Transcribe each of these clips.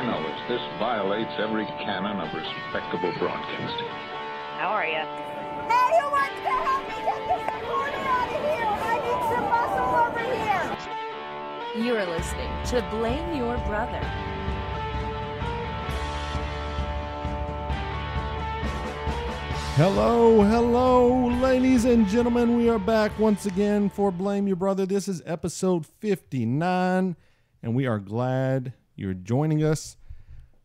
my knowledge, this violates every canon of respectable broadcasting. How are you? Hey, who wants to help me get this recorder out of here? I need some muscle over here. You are listening to Blame Your Brother. Hello, ladies and gentlemen. We are back once again for Blame Your Brother. This is episode 59, and we are glad you're joining us.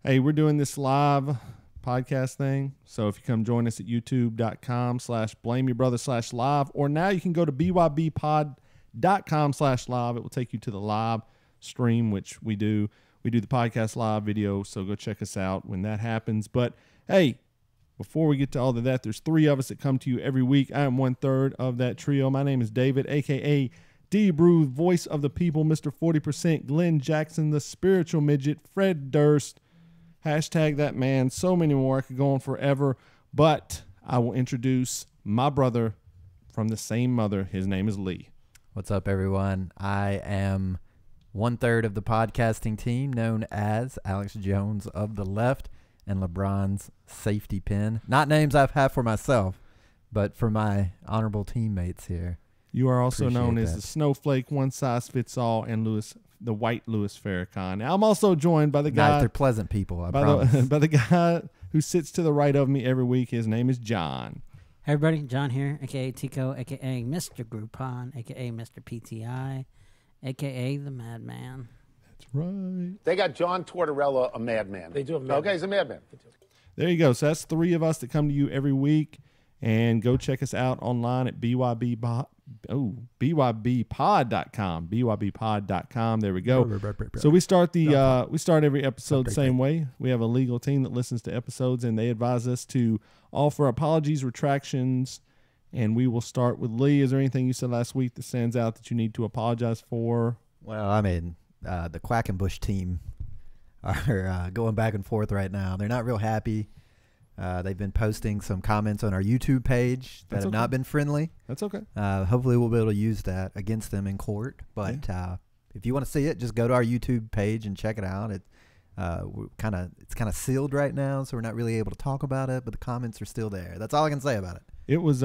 Hey, we're doing this live podcast thing, so if you come join us at youtube.com/blameyourbrother/live, or now you can go to bybpod.com/live. It will take you to the live stream, which we do. We do the podcast live video, so go check us out when that happens. But hey, before we get to all of that, there's three of us that come to you every week. I am 1/3 of that trio. My name is David, a.k.a. D-Brew, voice of the people, Mr. 40%, Glenn Jackson, the spiritual midget, Fred Durst, hashtag that man, so many more. I could go on forever, but I will introduce my brother from the same mother. His name is Lee. What's up, everyone? I am 1/3 of the podcasting team, known as Alex Jones of the Left and LeBron's safety pin. Not names I've had for myself, but for my honorable teammates here. You are also known as the Snowflake, one size fits all, and the white Louis Farrakhan. Now, I'm also joined by the guy. They're pleasant people, I promise. By the guy who sits to the right of me every week. His name is John. Hey everybody, John here, a.k.a. Tico, a.k.a. Mr. Groupon, a.k.a. Mr. PTI, a.k.a. the Madman. That's right. They got John Tortorella, a madman. They do have a madman. Okay, he's a madman. There you go. So that's three of us that come to you every week. And go check us out online at bybpod.com. bybpod.com. There we go. So we start every episode the same way. We have a legal team that listens to episodes, and they advise us to offer apologies, retractions, and we will start with Lee. Is there anything you said last week that stands out that you need to apologize for? Well, I mean, the Quackenbush team are going back and forth right now. They're not real happy. They've been posting some comments on our YouTube page that have not been friendly. That's okay. Hopefully we'll be able to use that against them in court. But if you want to see it, just go to our YouTube page and check it out. It's kind of sealed right now, so we're not really able to talk about it, but the comments are still there. That's all I can say about it. It was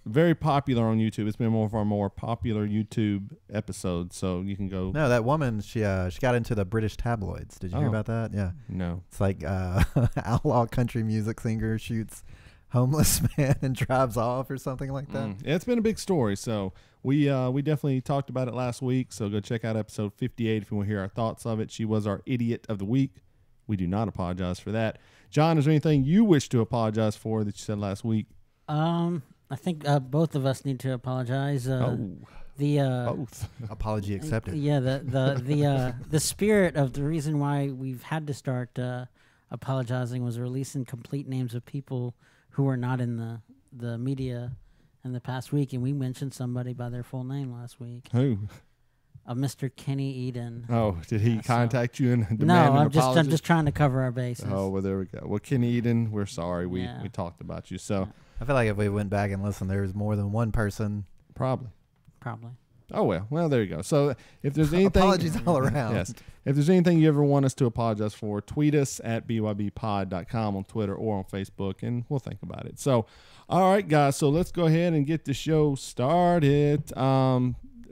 very popular on YouTube. It's been one of our more popular YouTube episodes, so you can go. No, that woman, she got into the British tabloids. Did you hear about that? Yeah. No. It's like outlaw country music singer shoots homeless man and drives off or something like that. Yeah, it's been a big story, so we definitely talked about it last week, so go check out episode 58 if you want to hear our thoughts of it. She was our idiot of the week. We do not apologize for that. John, is there anything you wish to apologize for that you said last week? I think both of us need to apologize. Both. Apology accepted. Yeah, the spirit of the reason why we've had to start apologizing was releasing complete names of people who were not in the media in the past week, and we mentioned somebody by their full name last week. Who? Mr. Kenny Eden. Oh, did he contact you and demand an apology? No, I'm just trying to cover our bases. Oh, well, there we go. Well, Kenny Eden, we're sorry. We talked about you. So I feel like if we went back and listened, there was more than one person. Probably. Oh, well, there you go. So if there's anything. Apologies all around. Yes. If there's anything you ever want us to apologize for, tweet us at bybpod.com on Twitter or on Facebook, and we'll think about it. So, all right, guys. So let's go ahead and get the show started.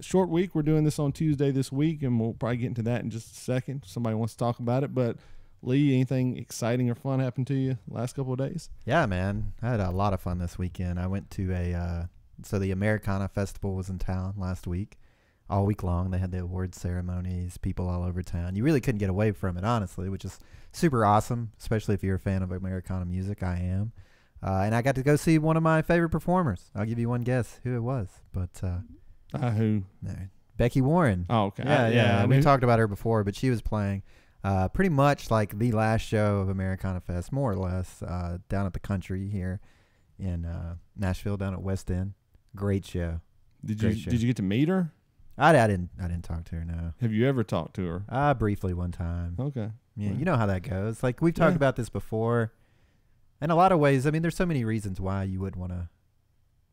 Short week. We're doing this on Tuesday this week, and we'll probably get into that in just a second. Somebody wants to talk about it, but Lee, anything exciting or fun happened to you last couple of days? Yeah, man. I had a lot of fun this weekend. I went to so the Americana Festival was in town last week. All week long, they had the award ceremonies, people all over town. You really couldn't get away from it, honestly, which is super awesome, especially if you're a fan of Americana music. I am. And I got to go see one of my favorite performers. I'll give you one guess who it was, but who? Becky Warren. Oh, okay. Yeah. We talked about her before, but she was playing pretty much like the last show of Americana Fest, more or less, down at the country here in Nashville, down at West End. Great show. Did you get to meet her? I didn't talk to her. No. Have you ever talked to her? Briefly one time. Okay. Yeah, you know how that goes. Like we've talked about this before. In a lot of ways, I mean, there's so many reasons why you would want to.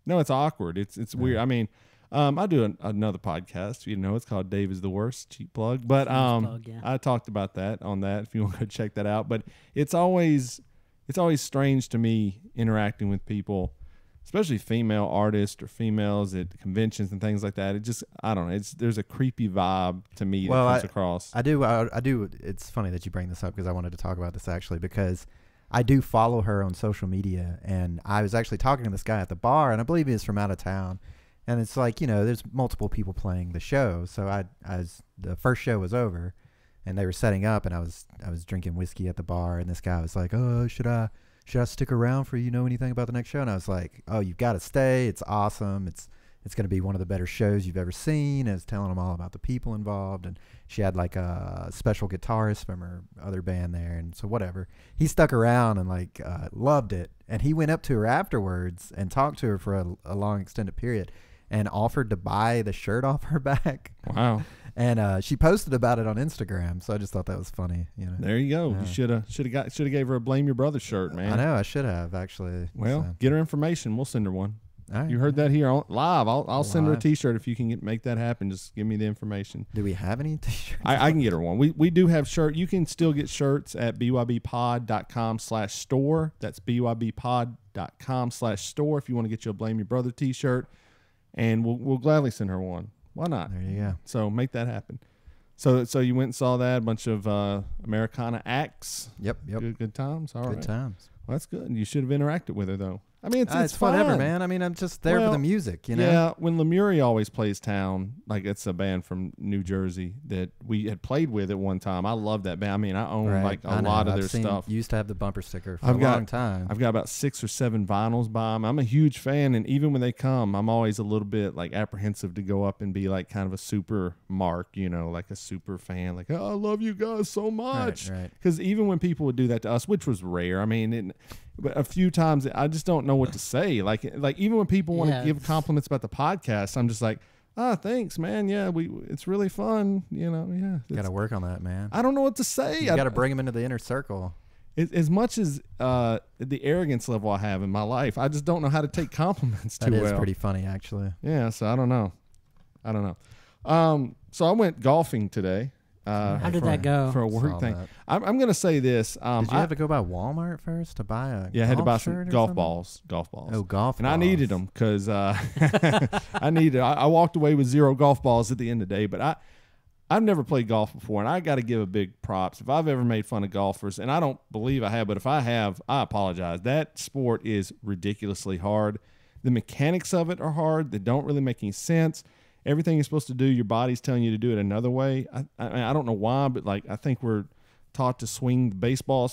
No, it's awkward. It's weird. I mean, I do another podcast. It's called Dave is the Worst. Cheap plug. But plug, yeah. I talked about that on that if you want to go check that out. But it's always strange to me interacting with people, especially female artists or females at conventions and things like that. It just, I don't know. There's a creepy vibe to me that comes across. I do. It's funny that you bring this up because I wanted to talk about this actually because I do follow her on social media, and I was actually talking to this guy at the bar, and I believe he's from out of town. And it's like, there's multiple people playing the show. So the first show was over, and they were setting up, and I was drinking whiskey at the bar, and this guy was like, "Oh, should I stick around for anything about the next show?" And I was like, "Oh, you've got to stay. It's awesome. It's going to be one of the better shows you've ever seen." I was telling him all about the people involved, and she had like a special guitarist from her other band there, and so whatever. He stuck around and loved it, and he went up to her afterwards and talked to her for a long extended period, and offered to buy the shirt off her back. Wow. And she posted about it on Instagram, so I just thought that was funny. There you go. You should have gave her a Blame Your Brother shirt, man. I know I should have actually. Well, get her information. We'll send her one. All right. You heard that here live. I'll send her a T-shirt if you can make that happen. Just give me the information. Do we have any T-shirts? I can get her one. We do have shirt. You can still get shirts at bybpod.com/store. That's bybpod.com/store if you want to get you a Blame Your Brother T-shirt, and we'll gladly send her one. Why not? There you go. So make that happen. So you went and saw that, a bunch of Americana acts. Yep. Good times. All right. Good times. Well, that's good. You should have interacted with her though. I mean, it's whatever, fun. man. I mean, I'm just there for the music, Yeah, when Lemurie always plays town, like it's a band from New Jersey that we had played with at one time. I love that band. I mean, I own a lot of their stuff. Used to have the bumper sticker for a long time. I've got about 6 or 7 vinyls by them. I'm a huge fan, and even when they come, I'm always a little bit apprehensive to go up and be kind of a super mark, like a super fan, I love you guys so much. Right. Because even when people would do that to us, which was rare, I mean, but a few times I just don't know what to say. Like even when people want to give compliments about the podcast, I'm just like, thanks, man. Yeah, it's really fun. Yeah. Got to work on that, man. I don't know what to say. You got to bring them into the inner circle. As much as the arrogance level I have in my life, I just don't know how to take compliments too well. That is pretty funny, actually. Yeah, so I don't know. So I went golfing today. How did that go? For a work thing. I'm going to say this. Did you have to go by Walmart first to buy a I had to buy some golf balls. Oh, golf balls. And I needed them because I walked away with 0 golf balls at the end of the day. But I've never played golf before, and I got to give a big props. If I've ever made fun of golfers, and I don't believe I have, but if I have, I apologize. That sport is ridiculously hard. The mechanics of it are hard. They don't really make any sense. Everything you're supposed to do, your body's telling you to do it another way. I don't know why, but I think we're taught to swing the baseball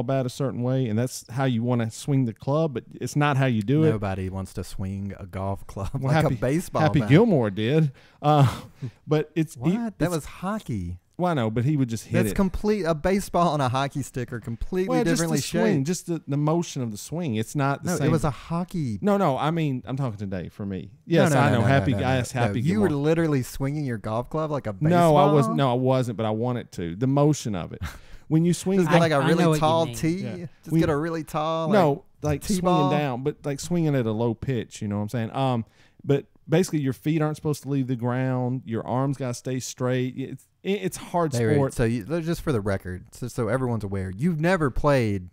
bat a certain way, and that's how you want to swing the club, but it's not how you do it. Nobody wants to swing a golf club a baseball Happy bat. Gilmore did. But it's... That was hockey. Well, I know, but he would just hit it. That's a baseball and a hockey stick are completely differently just the swing, shaped. just the motion of the swing. It's not the same. It was a hockey. No, I mean, I'm talking today for me. Yes, I know. Happy You Gilmore. were literally swinging your golf club like a baseball? No, I wasn't, but I wanted to. The motion of it. When you swing... Just get a really tall tee? Yeah. Just get a really tall... swinging down, but swinging at a low pitch, you know what I'm saying? But basically your feet aren't supposed to leave the ground. Your arms got to stay straight. It's hard sport. So just for the record, so everyone's aware, you've never played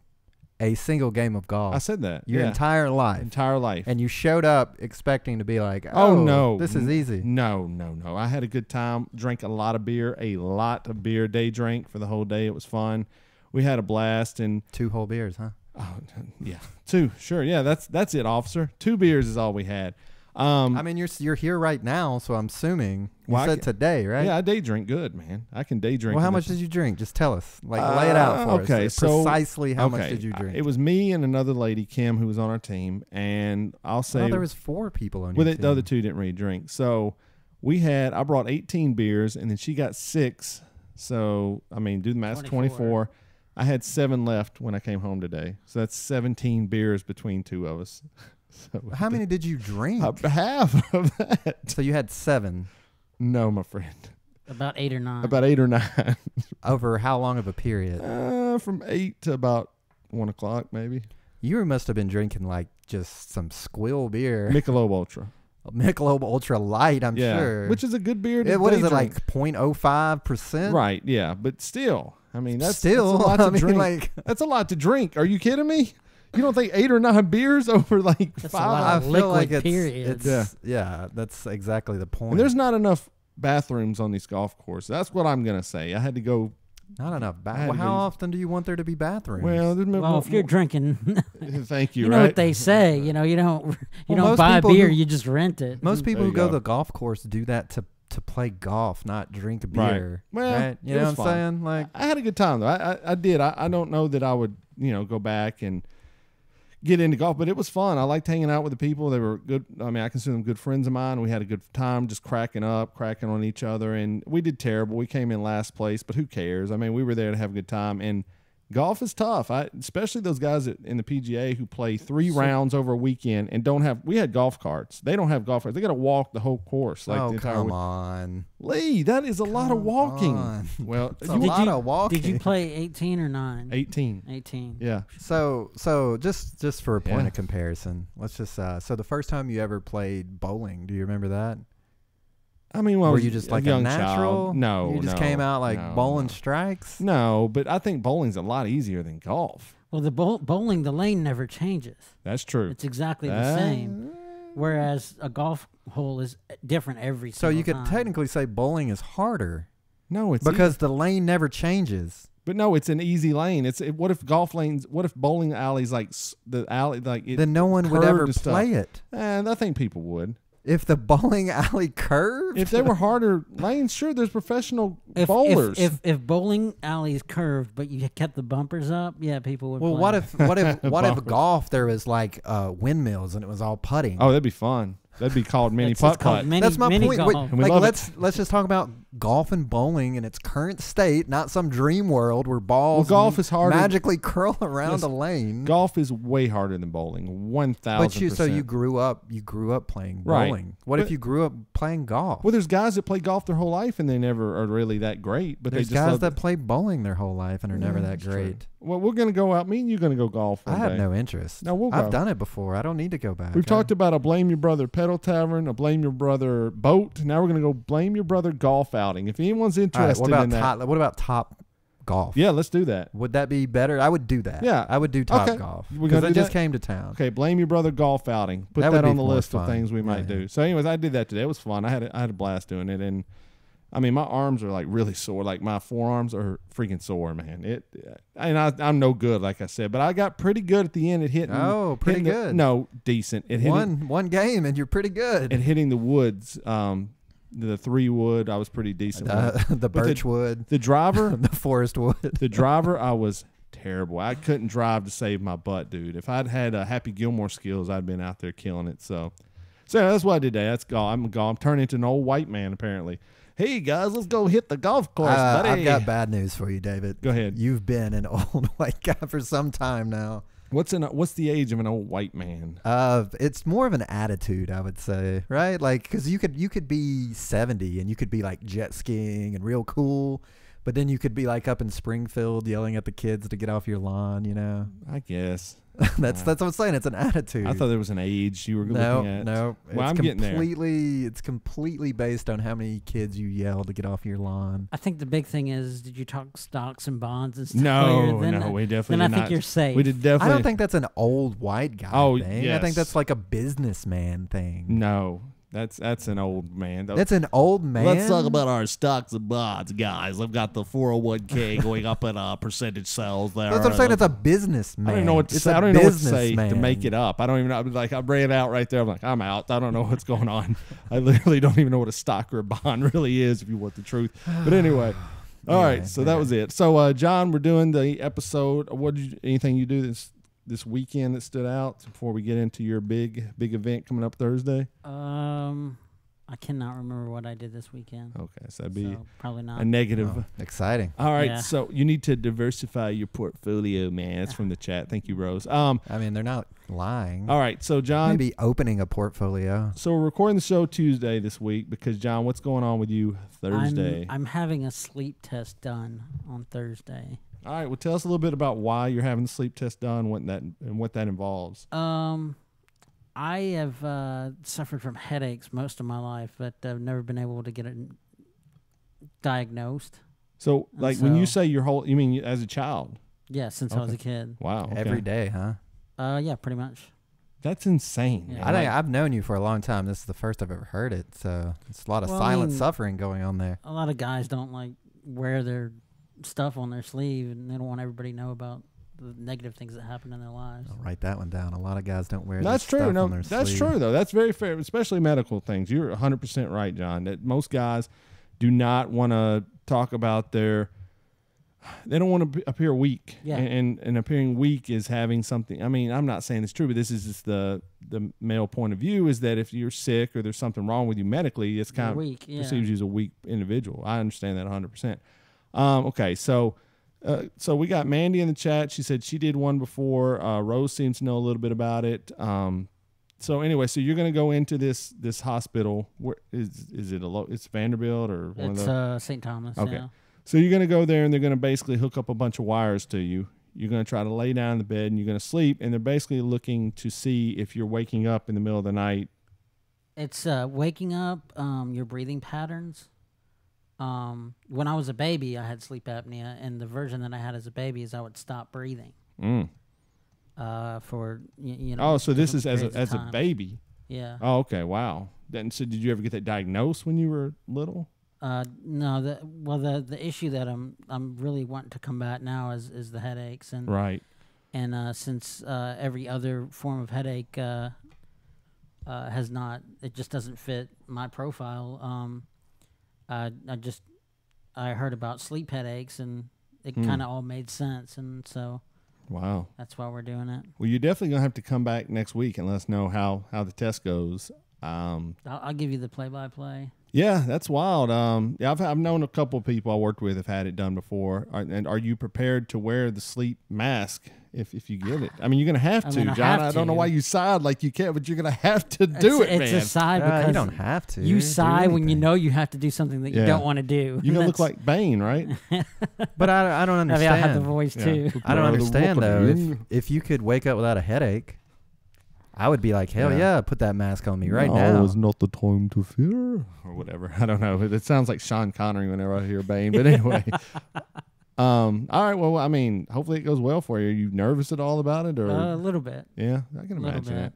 a single game of golf. I said that. Your entire life. And you showed up expecting to be like, oh no, this is easy. No. I had a good time. Drank a lot of beer. Day drink for the whole day. It was fun. We had a blast. And 2 whole beers, huh? Oh, yeah. 2. Sure. Yeah, that's it, officer. 2 beers is all we had. I mean, you're here right now, so I'm assuming you said today, right? Yeah, I day drink good, man. I can day drink. Well, how much did you drink? Just tell us. Lay it out for us. Okay, so precisely how much did you drink? It was me and another lady, Kim, who was on our team, and I'll say there was 4 people on your team. The other 2 didn't really drink. So I brought 18 beers, and then she got 6. So I mean, do the math. 24. I had 7 left when I came home today. So that's 17 beers between 2 of us. So how many did you drink? Half of that. So you had 7. No, my friend. About 8 or 9. About 8 or 9. Over how long of a period? From 8 to about 1 o'clock, maybe. You must have been drinking just some Squill beer. Michelob Ultra. Michelob Ultra Light, I'm Yeah, sure. which is a good beer to what is day it, drink. like 0.05%? Right, yeah, but still, I mean, that's a Still, lot I to mean, drink. like- That's a lot to drink. Are you kidding me? You don't think 8 or 9 beers over like That's a 5? lot. I of feel like liquid it's, periods. yeah, that's exactly the point. And there's not enough bathrooms on these golf courses. That's what I'm gonna say. I had to go. not enough. I had Well, to how be- often do you want there to be bathrooms? Well, Well, if you're drinking, thank you. you know right? what they say. You know, you don't Well, don't most buy people beer, who- you just rent it. most people There who you go go. to the golf course do that to play golf, not drink a Right. beer. Well, right? You it know was what I'm fun. saying? Like, I had a good time though. I did. I don't know that I would go back and get into golf, but it was fun. I liked hanging out with the people. They were good. I mean, I consider them good friends of mine. We had a good time just cracking on each other, and we did terrible. We came in last place, but who cares? I mean, we were there to have a good time, and golf is tough. Especially those guys in the PGA who play 3 rounds over a weekend and don't have. We had golf carts. They don't have golf carts. They got to walk the whole course. Like the entire come week. on. Lee, that is a lot of walking. on. Well, It's a lot of walking. Did you play 18 or 9? 18. 18. Yeah. So just for a point Yeah. of comparison, let's just so the first time you ever played bowling, do you remember that? I mean, well, Were you just like a young natural? child. No, you just no, came out like no, bowling no. strikes. No, but I think bowling's a lot easier than golf. Well, the bowling, the lane never changes. That's true. It's exactly the same. Whereas a golf hole is different every So single you could time. technically say bowling is harder No, it's because the lane never changes. but no, it's an easy lane. What if golf lanes? What if bowling alleys like the alley like it? Then no one would ever curved and stuff? play it. And I think people would If the bowling alley curved, if they were harder lanes. Sure, there's professional If, bowlers. if bowling alley is curved, but you kept the bumpers up, yeah, people would. well, play. what if Bumper. golf there was like windmills and it was all putting? oh, that'd be fun. That'd be called mini It's putt called putt. mini- That's my mini point. golf. Wait, And we like love it. let's just talk about golf and bowling in its current state, not some dream world where balls Well, golf is harder- magically curl around Listen, a lane. Golf is way harder than bowling. 1,000%. But you grew up playing Right. bowling. What But- if you grew up playing golf? Well, there's guys that play golf their whole life and they never are really that great. But There's they just guys love that play bowling their whole life and are never that that's true. great. Well, we're gonna go out. Me and you gonna go golf. I one have day. no interest. No, we'll I've go. done it before. I don't need to go back. We've talked about a blame your brother pedal tavern, a blame your brother boat. Now we're gonna go blame your brother golf outing. If anyone's All interested right, what about in that, what about top golf? yeah, let's do that. Would that be better? I would do that. Yeah. I would do top Okay. golf We're because gonna I do just that? came to town. Okay, blame your brother golf outing. Put That that, would on be the more list of fun. things we might Yeah, do. So, anyways, I did that today. It was fun. I had a blast doing it, and I mean, my arms are like really sore. Like my forearms are freaking sore, man. I'm no good, like I said, but I got pretty good at the end at hitting. Oh, pretty hitting the- good. No, decent. At hitting, One game and you're pretty good. at hitting the woods. The 3-wood, I was pretty decent. with. The But birch wood, The driver, the forest wood. the driver, I was terrible. I couldn't drive to save my butt, dude. If I'd had Happy Gilmore skills, I'd been out there killing it. So yeah, that's what I did today. That's golf. I'm turning into an old white man apparently. Hey guys, let's go hit the golf course, buddy. I've got bad news for you, David. Go ahead. You've been an old white guy for some time now. What's the age of an old white man? It's more of an attitude, I would say, right? Like, because you could be 70 and you could be like jet skiing and real cool, but then you could be like up in Springfield yelling at the kids to get off your lawn. You know, I guess. that's what I'm saying. It's an attitude. I thought there was an age you were no, looking at. no. Well, I'm getting there. It's completely based on how many kids you yell to get off your lawn. I think the big thing is, did you talk stocks and bonds and stuff? No, earlier? Then, no, we definitely Then I did think not. you're safe. We did definitely. I don't think that's an old white guy Oh, thing. I yes. think that's like a businessman thing. No, that's an old man. That's an old man. Let's talk about our stocks and bonds, guys. I've got the 401k going up in percentage sales there. That's what I'm saying. It's a businessman. I don't even know what to It's say. a I don't even know what to say to businessman. make it up. I don't even know. Like I ran out right there. I'm like, I'm out. I don't know what's going on. I literally don't even know what a stock or a bond really is, if you want the truth. But anyway, all Yeah, right. So that was it. So John, we're doing the episode. Anything you do this weekend that stood out before we get into your big event coming up Thursday? I cannot remember what I did this weekend. Okay, so that'd be So probably not. a negative. Oh, exciting. All right, Yeah. so you need to diversify your portfolio, man. That's from the chat. Thank you, Rose. I mean, they're not lying. All right, so John, Maybe opening a portfolio. so we're recording the show Tuesday this week because John, what's going on with you Thursday? I'm having a sleep test done on Thursday. All right, well, tell us a little bit about why you're having the sleep test done, what that involves. I have suffered from headaches most of my life, but I've never been able to get it diagnosed. So, like, when you say you mean as a child? Yeah, since I was a kid. Wow. Okay. Every day, huh? Yeah, pretty much. That's insane. Yeah. I think I've known you for a long time. This is the first I've ever heard it, so it's a lot of silent suffering going on there. A lot of guys don't like wear their stuff on their sleeve, and they don't want everybody to know about the negative things that happen in their lives. I'll write that one down. A lot of guys don't wear That's their true. stuff No, on their that's sleeve. true though. That's very fair, especially medical things. You're 100% right, John. That most guys do not want to talk about their. They don't want to appear weak. Yeah. And appearing weak is having something. I mean, I'm not saying it's true, but this is just the male point of view is that if you're sick or there's something wrong with you medically, it's kind of weak. Yeah. perceives you as a weak individual. I understand that 100%. Okay, so we got Mandy in the chat. She said she did one before. Rose seems to know a little bit about it. So anyway, so you're going to go into this hospital. Where is it? It's Vanderbilt or one It's of the? St. Thomas. Okay. Yeah. So you're going to go there, and they're going to basically hook up a bunch of wires to you. You're going to try to lay down in the bed, and you're going to sleep, and they're basically looking to see if you're waking up in the middle of the night. It's waking up, your breathing patterns. When I was a baby, I had sleep apnea, and the version that I had as a baby is I would stop breathing. For you know. Oh, so this is as a time. baby. Yeah. Oh, okay. Wow. Then, so did you ever get that diagnosed when you were little? No. The issue that I'm really wanting to combat now is the headaches, and Right. And since every other form of headache has not, it just doesn't fit my profile. I heard about sleep headaches, and it kind of all made sense, and so Wow. that's why we're doing it. Well, you're definitely gonna have to come back next week and let us know how the test goes. I'll give you the play-by-play. Yeah, that's wild. Yeah, I've known a couple of people I worked with have had it done before. And are you prepared to wear the sleep mask if you get it? I mean, you're gonna have to, John. I don't know why you sighed like you can't, but you're gonna have to do it, man. It's a sigh because you don't have to. You sigh when you anything. know you have to do something that you don't want to do. You're gonna look like Bane, right? But I don't I mean, understand. I have the voice too. I don't understand though. If you could wake up without a headache, I would be like, hell yeah, put that mask on me right now. It's not the time to fear, or whatever. I don't know. It sounds like Sean Connery whenever I hear Bane. But anyway, all right. Well, I mean, hopefully it goes well for you. Are you nervous at all about it, or A little bit. Yeah, I can imagine bit. it.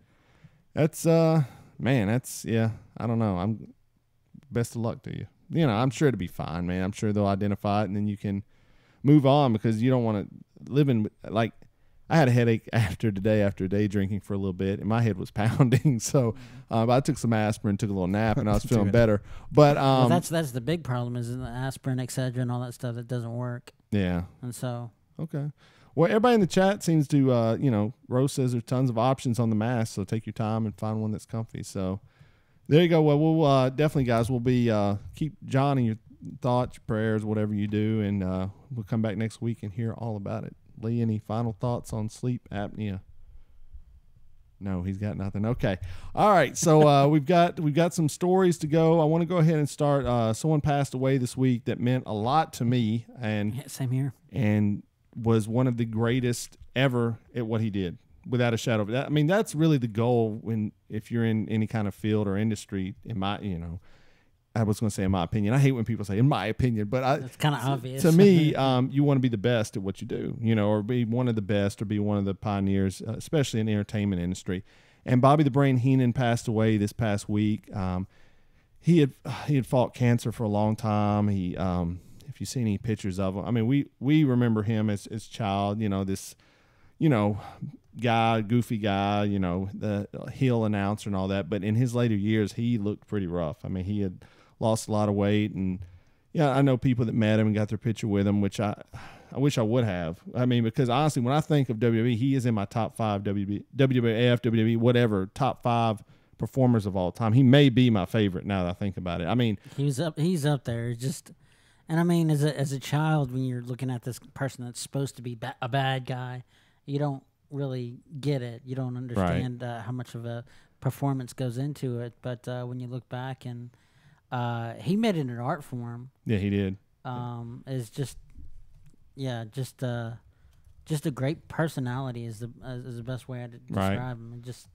That's man. That's I don't know. I'm best of luck to you. You know, I'm sure it'll be fine, man. I'm sure they'll identify it, and then you can move on because you don't want to live in like. I had a headache after day drinking for a little bit, and my head was pounding. So I took some aspirin, took a little nap, and I was feeling better. But well, that's the big problem is the aspirin, Excedrin, all that stuff that doesn't work. Yeah. And so. Okay. Well, everybody in the chat seems to, Rose says there's tons of options on the mask, so take your time and find one that's comfy. So there you go. Well, we'll definitely, guys, we'll be keep John in your thoughts, your prayers, whatever you do, and we'll come back next week and hear all about it. Lee, any final thoughts on sleep apnea? No, he's got nothing. Okay. All right. So we've got some stories to go. I want to go ahead and start. Someone passed away this week that meant a lot to me, and Yeah, same here. and was one of the greatest ever at what he did, without a shadow of that. I mean, that's really the goal if you're in any kind of field or industry. I was going to say in my opinion. I hate when people say in my opinion, but It's kind of obvious. to me, you want to be the best at what you do, or be one of the best or be one of the pioneers, especially in the entertainment industry. And Bobby the Brain Heenan passed away this past week. He had fought cancer for a long time. He, if you see any pictures of him, I mean, we remember him as child, this, guy, goofy guy, the heel announcer and all that. But in his later years, he looked pretty rough. I mean, he had lost a lot of weight, and I know people that met him and got their picture with him, which I wish I would have. I mean, because honestly, when I think of WWE, he is in my top 5 WWF, WWE, whatever, top 5 performers of all time. He may be my favorite now that I think about it. I mean, He's up there. And I mean, as a child, when you're looking at this person that's supposed to be a bad guy, you don't really get it. You don't understand how much of a performance goes into it. But when you look back, and he made it an art form. Yeah, he did. Is just a great personality is the best way to describe him. And just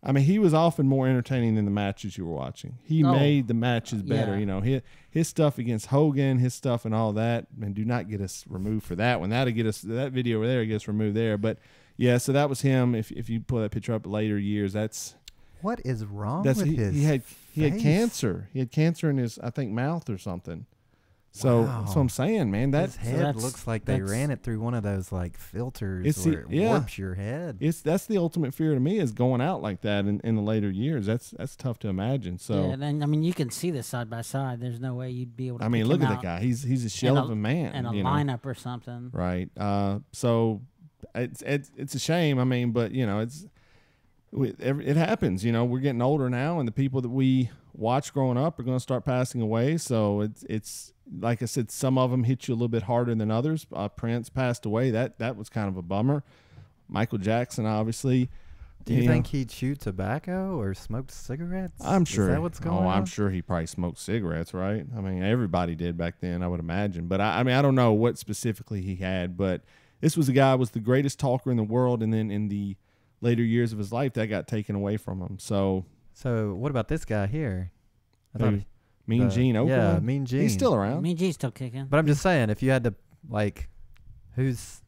I mean, he was often more entertaining than the matches you were watching. He made the matches better. Yeah. You know, his stuff against Hogan, his stuff and all that. And do not get us removed for that one. That'll get us, that video over there gets removed there. But yeah, so that was him. If you pull that picture up later years, that's What is wrong with his he had face? cancer. He had cancer in his, I think, mouth or something. So that's what I'm saying, man. His head that's- looks like they ran it through one of those like filters It's where it yeah. warps your head. That's the ultimate fear to me, is going out like that in the later years. That's tough to imagine. So Yeah, and I mean, you can see this side by side. There's no way you'd be able to. I mean, pick look him at that out guy. He's a shell of a man. in a you know? lineup or something. Right. So it's a shame. I mean, but you know, it happens. You know, we're getting older now, and the people that we watched growing up are going to start passing away. So it's like I said, some of them hit you a little bit harder than others. Prince passed away. That was kind of a bummer. Michael Jackson, obviously. Do you think he chewed tobacco or smoked cigarettes? I'm sure. Is that what's going on? I'm sure he probably smoked cigarettes, right? I mean, everybody did back then, I would imagine. But I mean, I don't know what specifically he had, but this was a guy who was the greatest talker in the world, and then in the later years of his life, that got taken away from him. So what about this guy here? Mean Gene Okerlund? Yeah, Mean Gene. He's still around. Mean Gene's still kicking. But I'm just saying, if you had to, like, who's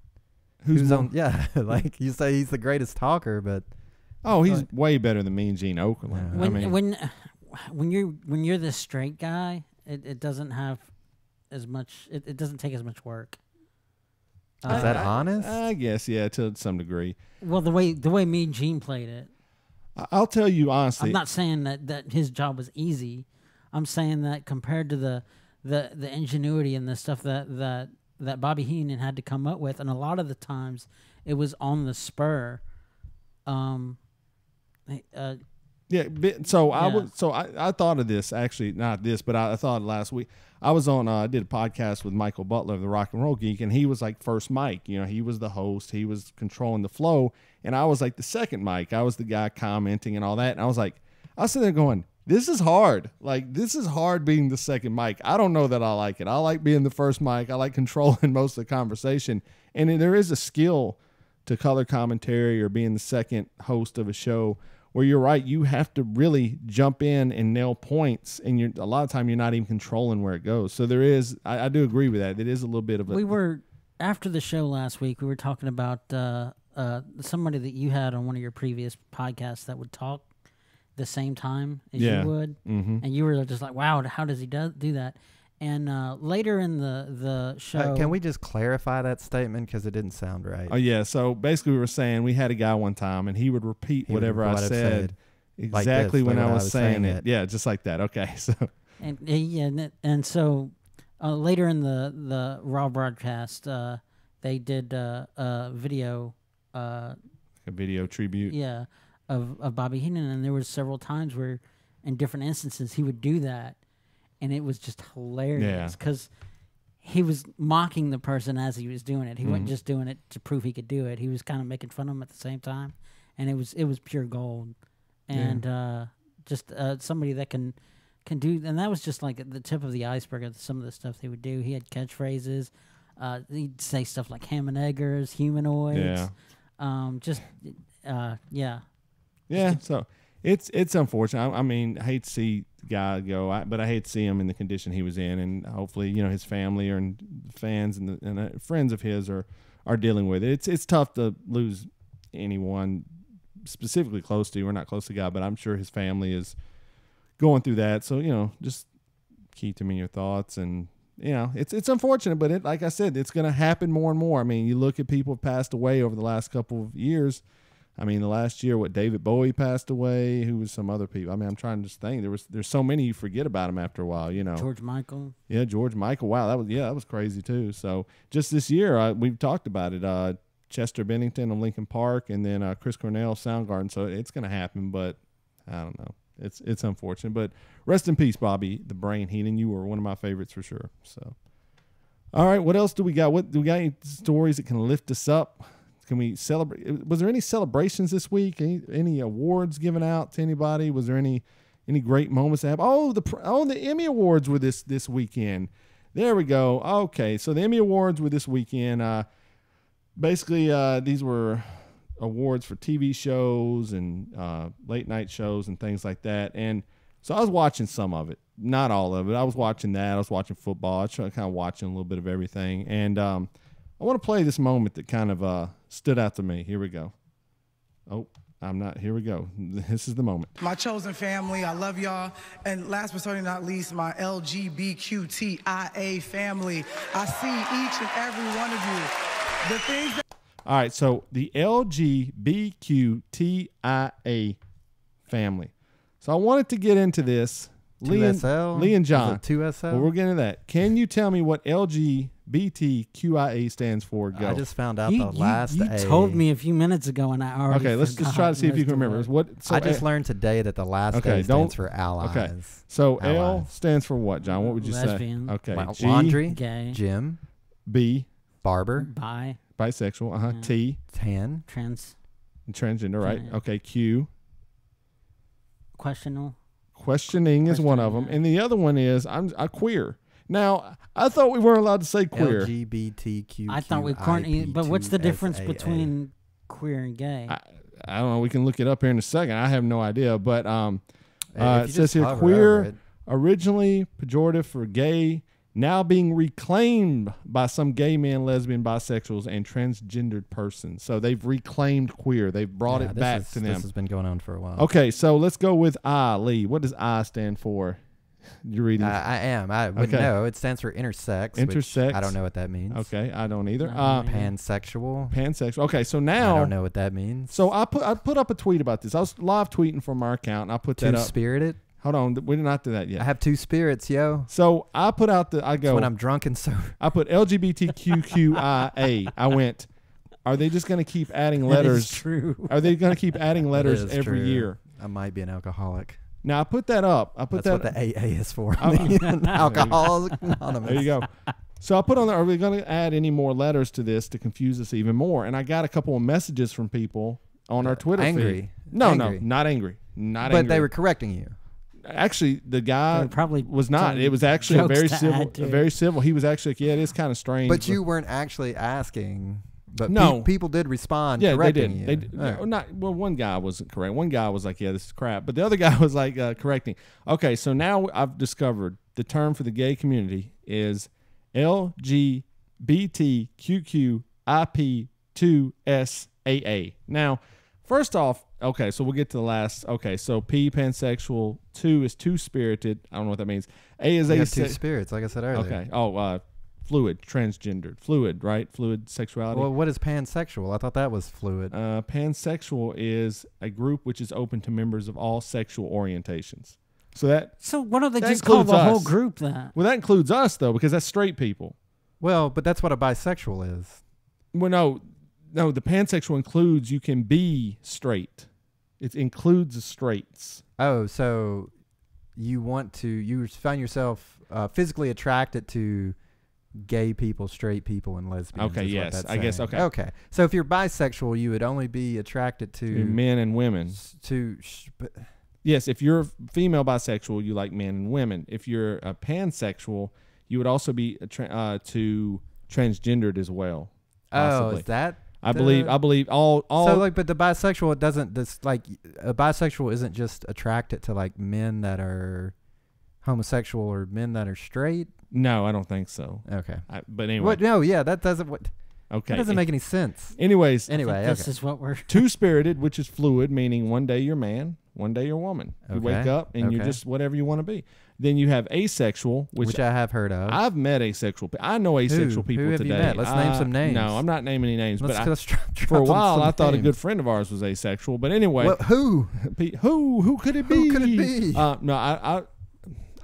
more- on? Yeah, like you say, he's the greatest talker, but Oh, he's way better than Mean Gene Okerlund. Yeah. I mean, When you're the straight guy, it doesn't have as much. It doesn't take as much work. is that honest? I guess, yeah, to some degree. Well, the way Mean Gene played it, I'll tell you honestly. I'm not saying that his job was easy. I'm saying that compared to the ingenuity and the stuff that Bobby Heenan had to come up with, and a lot of the times it was on the spur. Yeah, I thought of this, actually, not this, but I thought last week. I was on, I did a podcast with Michael Butler of the Rock and Roll Geek, and he was like first mic. You know, he was the host. He was controlling the flow, and I was like the second mic. I was the guy commenting and all that, and I was sitting there going, this is hard. Like, this is hard being the second mic. I don't know that I like it. I like being the first mic. I like controlling most of the conversation, and there is a skill to color commentary or being the second host of a show where you're right, you have to really jump in and nail points, and a lot of time you're not even controlling where it goes. So there is, I do agree with that. It is a little bit of a. We were after the show last week. We were talking about somebody that you had on one of your previous podcasts that would talk the same time as you would, and you were just like, "Wow, how does he do that?" And later in the show, can we just clarify that statement because it didn't sound right? Oh yeah. So basically, we were saying we had a guy one time, and he would repeat whatever I said exactly when I was saying it. Yeah, just like that. Okay. So and so later in the Raw broadcast, they did a video. A video tribute. Yeah, of Bobby Heenan, and there was several times where, in different instances, he would do that. And it was just hilarious because he was mocking the person as he was doing it. He wasn't just doing it to prove he could do it. He was kind of making fun of him at the same time, and it was pure gold. And just somebody that can do. And that was just like the tip of the iceberg of some of the stuff he would do. He had catchphrases. He'd say stuff like ham and eggers, humanoids. Yeah. So it's unfortunate. I mean, I hate to see the guy go, but I hate to see him in the condition he was in, and hopefully, his family and fans and friends of his are dealing with it. It's tough to lose anyone specifically close to you. We're not close to God, but I'm sure his family is going through that. So just keep him in your thoughts, and it's unfortunate, but like I said, it's going to happen more and more. I mean, you look at people who passed away over the last couple of years. I mean, the last year, David Bowie passed away. Who was some other people? I mean, I'm trying to just think. There's so many you forget about them after a while. George Michael. Yeah, George Michael. Wow, that was crazy too. So just this year, we've talked about it. Chester Bennington of Linkin Park, and then Chris Cornell of Soundgarden. So it's going to happen, but I don't know. It's unfortunate, but rest in peace, Bobby the Brain Heenan. You were one of my favorites for sure. So, all right, what else do we got? What do we got? Any stories that can lift us up? Can we celebrate? Was there any celebrations this week? Any awards given out to anybody? Was there any great moments that happened? The Emmy Awards were this weekend. There we go. Okay, so the Emmy Awards were this weekend. Basically, these were awards for TV shows and late night shows and things like that. And so I was watching some of it, not all of it. I was watching that. I was watching football. I was kind of watching a little bit of everything. And I want to play this moment that kind of stood out to me. Here we go. Oh, I'm not. Here we go. This is the moment. My chosen family, I love y'all. And last but certainly not least, my LGBTQIA family. I see each and every one of you. The things that... All right, so the LGBTQIA family. So I wanted to get into this. Lee and John. 2SL? Well, we're getting to that. Can you tell me what LGBTQIA stands for? Go. I just found out the last You A. told me a few minutes ago, and I already Okay, let's just try to see if you can remember. I just learned today that the last A stands for allies. Okay, so allies. L stands for what, John? What would you Lesbian. say? Okay, G, laundry, Gay. gym, B, barber, bisexual. Yeah. T, tan, transgender. Right. Yeah. Okay. Q, questioning is one of them, and the other one is I'm queer. Now I thought we weren't allowed to say queer. LGBTQ. I thought we weren't. But what's the difference between queer and gay? I don't know. We can look it up here in a second. I have no idea, but it says here hover queer, over it. originally pejorative for gay, now being reclaimed by some gay men, lesbian, bisexuals, and transgendered persons. So they've reclaimed queer. They've brought it back to them. This has been going on for a while. Okay, so let's go with I, Lee. What does I stand for? You're reading. I am. I would know. It stands for intersex. Intersex. Which I don't know what that means. Okay, I don't either. Pansexual. Pansexual. Okay, so now I don't know what that means. So I put up a tweet about this. I was live tweeting from our account, and I put that up. Two-spirited. Hold on, we did not do that yet. I have two spirits, yo. So I put out when I'm drunk and sober. I put LGBTQIA. I went, are they just going to keep adding letters? That is true. Are they going to keep adding letters every year? I might be an alcoholic. Now I put that up. That's what the AA is for. Alcoholics Anonymous. There you go. So I put on there, are we going to add any more letters to this to confuse us even more? And I got a couple of messages from people on our Twitter feed. No, not angry. But they were correcting you. Actually, the guy probably was not. It was actually very civil. He was actually, it is kind of strange. But you weren't actually asking. But no, people did respond. Yeah, correcting they did. You. They did. Well, one guy wasn't correct. One guy was like, "Yeah, this is crap," but the other guy was like correcting. Okay, so now I've discovered the term for the gay community is LGBTQIP2SAA. Now, first off, okay, so we'll get to the last. Okay, so P, pansexual. 2 is two-spirited. I don't know what that means. A is two spirits, like I said earlier. Okay. Oh, fluid, transgendered. Fluid, right? Fluid sexuality. Well, what is pansexual? I thought that was fluid. Pansexual is a group which is open to members of all sexual orientations. So why don't they just call the whole group that? Well, that includes us, though, because that's straight people. Well, but that's what a bisexual is. Well, no, the pansexual includes you can be straight. It includes the straights. Oh, so you find yourself physically attracted to gay people, straight people, and lesbians. Okay, yes, I guess. Okay. Okay. So if you're bisexual, you would only be attracted to men and women. Yes, if you're female bisexual, you like men and women. If you're a pansexual, you would also be to transgendered as well. Possibly. Oh, is that? I believe all. So but the bisexual, it doesn't. This a bisexual isn't just attracted to like men that are homosexual or men that are straight. No, I don't think so. Okay. But anyway. What? No, yeah, that doesn't. Okay. That doesn't make any sense. Anyway, this is what we're two-spirited, which is fluid, meaning one day you're man, one day you're woman. You wake up and you're just whatever you want to be. Then you have asexual, which I have heard of. I've met asexual people. I know asexual people Who have today. You met? Let's name some names. No, I'm not naming any names. Let's for a while, I thought a good friend of ours was asexual. But anyway, who? Who could it be? Who could it be? No,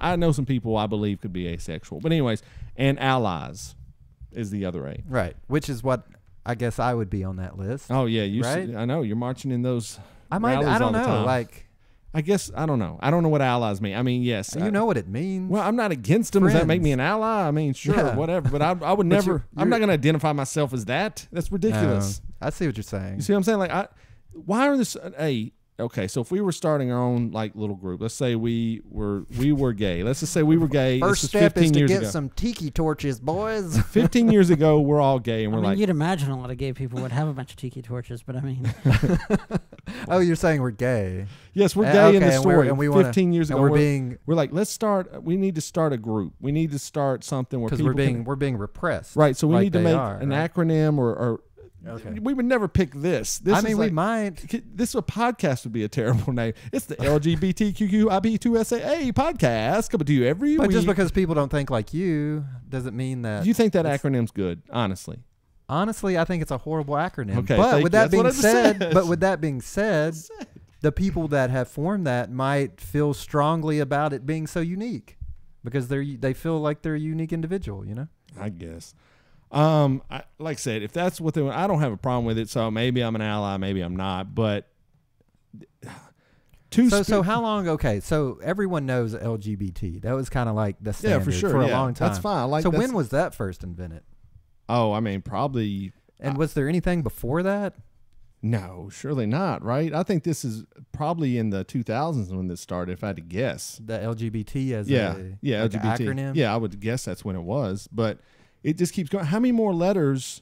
I know some people I believe could be asexual. But anyways, and allies is the other A. Right, which is what I guess I would be on that list. Oh yeah, right? I know you're marching in those. I don't know. Like, I guess I don't know. I don't know what allies mean. I mean, yes, you know what it means. Well, I'm not against them. Does that make me an ally? I mean, sure, whatever. But I would never. I'm not going to identify myself as that. That's ridiculous. I see what you're saying. You see what I'm saying? Like, why are this? okay, so if we were starting our own like little group, let's say we were gay. Let's just say we were gay. First This step is 15 to years get ago. some tiki torches, boys. 15 years ago, we're all gay, and I we're mean, like, you'd imagine a lot of gay people would have a bunch of tiki torches, but I mean, Oh, you're saying we're gay? yes, we're gay in the okay, and we're- story. and we wanna- 15 years and ago, we're like, let's start. We need to start a group. We need to start something where because people we're being repressed, right. So we like need to they make are, an right? acronym or Okay. we would never pick this. This I is mean, like, we might. This a podcast would be a terrible name. It's the LGBTQIA podcast coming to you every But week. just because people don't think like you doesn't mean that. Do you think that it's- acronym's good? Honestly, Honestly, I think it's a horrible acronym. Okay, but thank with you. that That's what being I just said, said. but with that being said, the people that have formed that might feel strongly about it being so unique because they feel like they're a unique individual. You know. I guess. Like I said, if that's what they want, I don't have a problem with it. So maybe I'm an ally, maybe I'm not. But So how long? Okay, so everyone knows LGBT. That was kind of like the standard for sure, for a yeah. long time. That's fine. Like, so that's- when was that first invented? Oh, I mean, probably. And was there anything before that? No, surely not. Right? I think this is probably in the 2000s when this started. If I had to guess. The LGBT as Yeah, a yeah, like a LGBT. acronym. Yeah, I would guess that's when it was. But it just keeps going. How many more letters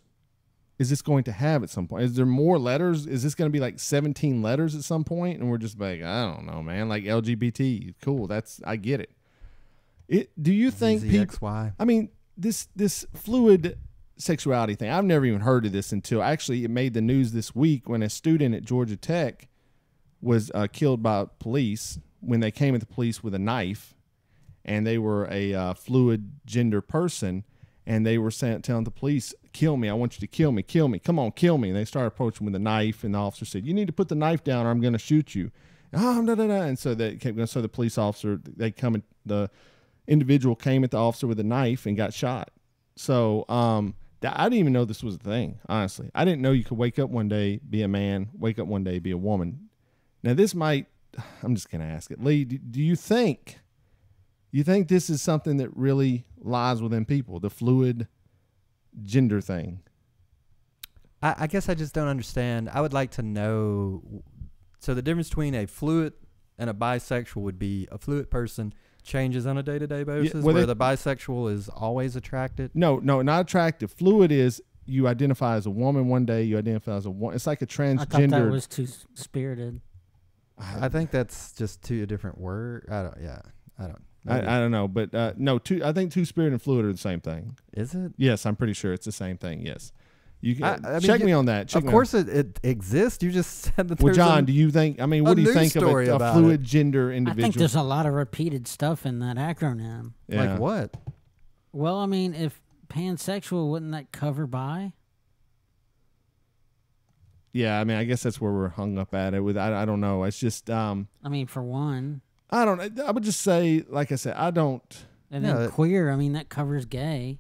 is this going to have at some point? Is there more letters? Is this going to be like 17 letters at some point? And we're just like, I don't know, man. Like LGBT, cool. I get it. Do you think people? ZXY. I mean, this fluid sexuality thing. I've never even heard of this until actually it made the news this week when a student at Georgia Tech was killed by police when they came at the police with a knife, and they were a fluid gender person. And they were telling the police, kill me. I want you to kill me. Kill me. Come on, kill me. And they started approaching with a knife. And the officer said, you need to put the knife down or I'm going to shoot you. Oh, no. And so they kept going. So the police officer, the individual came at the officer with a knife and got shot. So I didn't even know this was a thing, honestly. I didn't know you could wake up one day, be a man, wake up one day, be a woman. Now, I'm just going to ask it. Lee, do you think this is something that really lies within people, the fluid gender thing? I guess I just don't understand. I would like to know. So the difference between a fluid and a bisexual would be a fluid person changes on a day-to-day basis, well, where the bisexual is always attracted. No, not attractive. Fluid is you identify as a woman one day, you identify as a woman. It's like a transgender. I thought that was too spirited. I think that's just two different words. I don't. I don't know, but no. I think two-spirit and fluid are the same thing. Is it? Yes, I'm pretty sure it's the same thing. Yes, you can I mean, check me on that. Of course, it exists. You just said that. Well, there's John, do you think? I mean, what do you think of a fluid gender I individual? think there's a lot of repeated stuff in that acronym. Yeah. Like what? Well, I mean, if pansexual, wouldn't that cover bi? Yeah, I mean, I guess that's where we're hung up at it. I don't know. It's just. I mean, for one. I would just say, like I said, I don't. And then queer, I mean, that covers gay.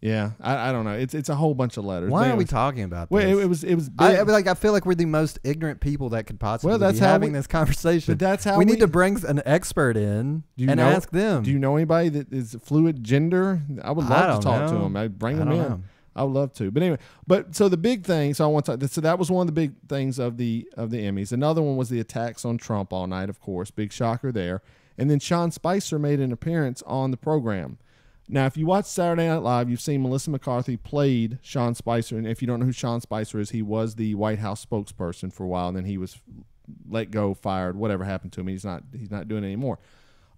Yeah, I don't know. It's a whole bunch of letters. Why are we talking about this? Well, it was. Big. I feel like we're the most ignorant people that could possibly be having this conversation. But that's how we need to bring an expert in and ask them. Do you know anybody that is fluid gender? I would love to talk to them. I'd bring them in. I would love to. But anyway, so the big thing. So I want to. So that was one of the big things of the Emmys. Another one was the attacks on Trump all night. Of course, big shocker there. And then Sean Spicer made an appearance on the program. Now, if you watch Saturday Night Live, you've seen Melissa McCarthy played Sean Spicer. And if you don't know who Sean Spicer is, he was the White House spokesperson for a while, and then he was let go, fired, whatever happened to him. He's not doing it anymore.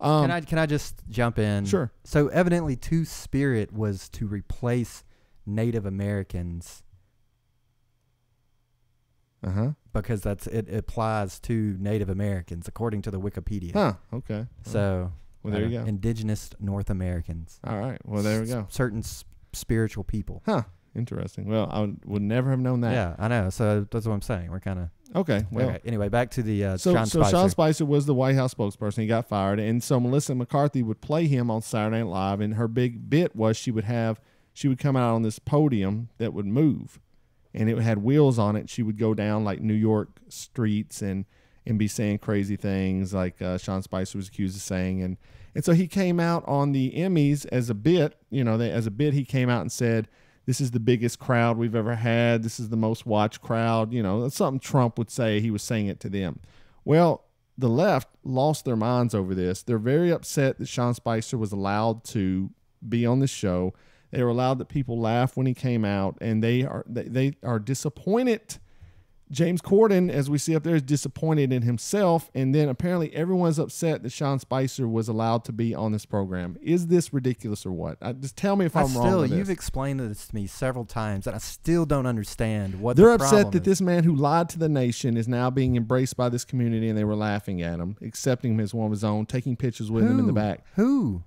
Can I just jump in? Sure. So evidently, Two-Spirit was to replace Native Americans. Because it applies to Native Americans according to the Wikipedia. Huh. Okay. So well, there you go. Indigenous North Americans. All right. Well, there we go. Certain spiritual people. Huh. Interesting. Well, I would never have known that. Yeah, I know. So that's what I'm saying. We're kind of okay. Well, okay. Anyway, back to the So Sean Spicer. Sean Spicer was the White House spokesperson. He got fired, and so Melissa McCarthy would play him on Saturday Night Live, and her big bit was she would come out on this podium that would move, and it had wheels on it. She would go down like New York streets and be saying crazy things like Sean Spicer was accused of saying, and so he came out on the Emmys as a bit. As a bit, he came out and said this is the biggest crowd we've ever had. This is the most watched crowd. You know, that's something Trump would say. He was saying it to them. Well, the left lost their minds over this. They're very upset that Sean Spicer was allowed to be on the show. They were allowed that people laugh when he came out, and they are disappointed. James Corden, as we see up there, is disappointed in himself, and then apparently everyone's upset that Sean Spicer was allowed to be on this program. Is this ridiculous or what? Just tell me if I'm wrong with this. You've explained this to me several times, and I still don't understand what They're the upset problem that is. this man who lied to the nation is now being embraced by this community, and they were laughing at him, accepting him as one of his own, taking pictures with him in the back. Who?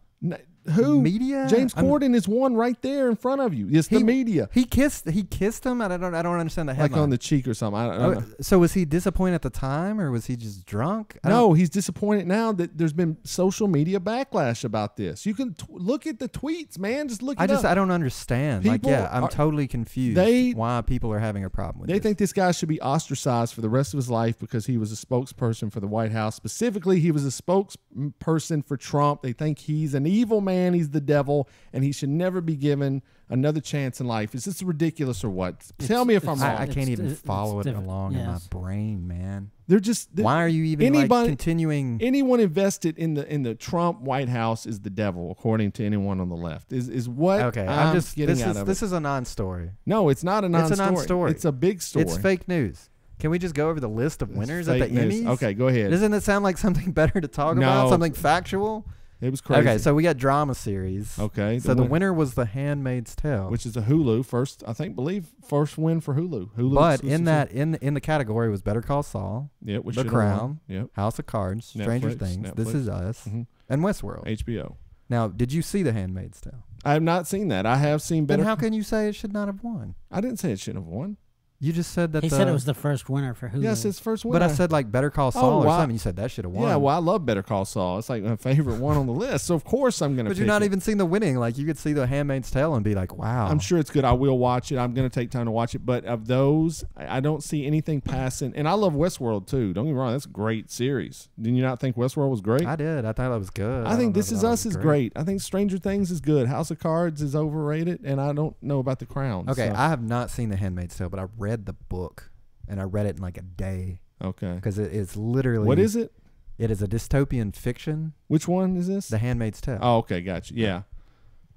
Who? Media? James Corden is one right there in front of you. It's the media. He kissed him. I don't understand the headline. Like on the cheek or something. I don't know. So was he disappointed at the time, or was he just drunk? No, he's disappointed now that there's been social media backlash about this. You can look at the tweets, man. Just look it up. I don't understand. I'm totally confused why people are having a problem with this. They think this guy should be ostracized for the rest of his life because he was a spokesperson for the White House. Specifically, he was a spokesperson for Trump. They think he's an evil man. He's the devil, and he should never be given another chance in life. Is this ridiculous or what? Tell me if I'm wrong. I can't even follow it along in my brain, man. Why are you even continuing? Anyone invested in the Trump White House is the devil, according to anyone on the left. Is what okay? I'm getting out of it. This is a non-story. No, it's not a non-story. It's a non-story. It's a big story. It's fake news. Can we just go over the list of winners at the Emmys? Okay, go ahead. Doesn't it sound like something better to talk about? Something factual? It was crazy. Okay, so we got drama series. Okay. So the winner was The Handmaid's Tale, which is a Hulu first win for Hulu. But in the category was Better Call Saul, which The Crown, yep. House of Cards, Stranger Things, This Is Us, and Westworld. HBO. Now, did you see The Handmaid's Tale? I have not seen that. I have seen Better. Then how can you say it should not have won? I didn't say it shouldn't have won. You just said that he said it was the first winner for Hulu. Yes, it's first winner. But I said like Better Call Saul or something. You said that should have won. Yeah, well, I love Better Call Saul. It's like my favorite one on the list. So of course I'm going to. But you're not even seeing the winning. Like you could see The Handmaid's Tale and be like, wow. I'm sure it's good. I will watch it. I'm going to take time to watch it. But of those, I don't see anything passing. And I love Westworld too. Don't get me wrong. That's a great series. Didn't you not think Westworld was great? I did. I thought that was good. I think This Is Us is great. I think Stranger Things is good. House of Cards is overrated, and I don't know about The Crown. Okay, I have not seen The Handmaid's Tale, but I read the book. And I read it in like a day. Okay. Because it is literally. What is it? It is a dystopian fiction. Which one is this? The Handmaid's Tale. Oh, okay. Gotcha. Yeah.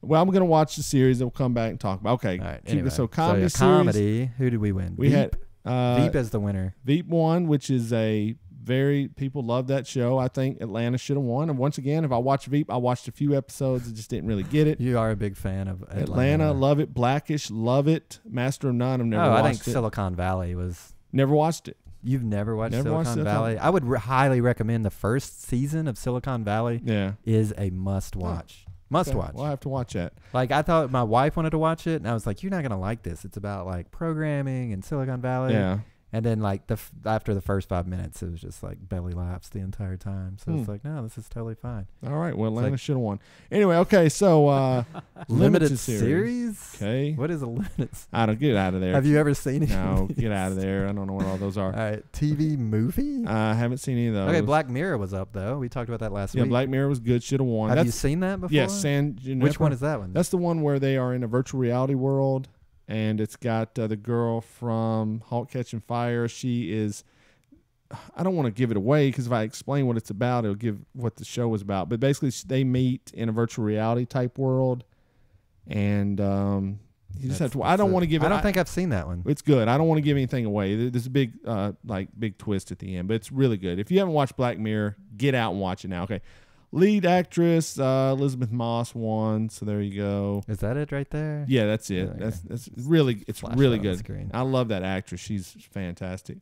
Well, I'm going to watch the series. We'll come back and talk about. Okay. All right, anyway. So comedy series. Comedy. Who did we win? We had Veep as the winner. Veep won, which is people love that show. I think Atlanta should have won. And once again, if I watched Veep, I watched a few episodes. I just didn't really get it. You are a big fan of Atlanta. Love it. Blackish. Love it. Master of None. I've never watched it. I think Silicon Valley was. Never watched it. You've never watched Silicon Valley? I would highly recommend the first season of Silicon Valley. Yeah. Is a must watch. Must watch. Well, I have to watch that. Like I thought my wife wanted to watch it, and I was like, "You're not gonna like this. It's about like programming and Silicon Valley." Yeah. And then like after the first 5 minutes, it was just like belly laughs the entire time. So it's like, no, this is totally fine. All right. Well, Atlanta should have won. Anyway, okay. So limited series. Okay. What is a limited? I don't get out of there. Have you ever seen it? No, get out of there. I don't know what all those are. All right. TV movie. I haven't seen any of those. Okay. Black Mirror was up though. We talked about that last week. Yeah, Black Mirror was good. Should have won. Have you seen that before? Yes. Which one is that one? That's the one where they are in a virtual reality world. And it's got the girl from Halt, Catch, and Fire. She is, I don't want to give it away because if I explain what it's about, it'll give what the show is about. But basically, they meet in a virtual reality type world. And you just have to, I don't want to give it. I don't think I've seen that one. It's good. I don't want to give anything away. There's a big, big twist at the end, but it's really good. If you haven't watched Black Mirror, get out and watch it now. Okay. Lead actress Elizabeth Moss won, so there you go. Is that it right there? Yeah, that's it. Yeah, that's really really good. I love that actress. She's fantastic.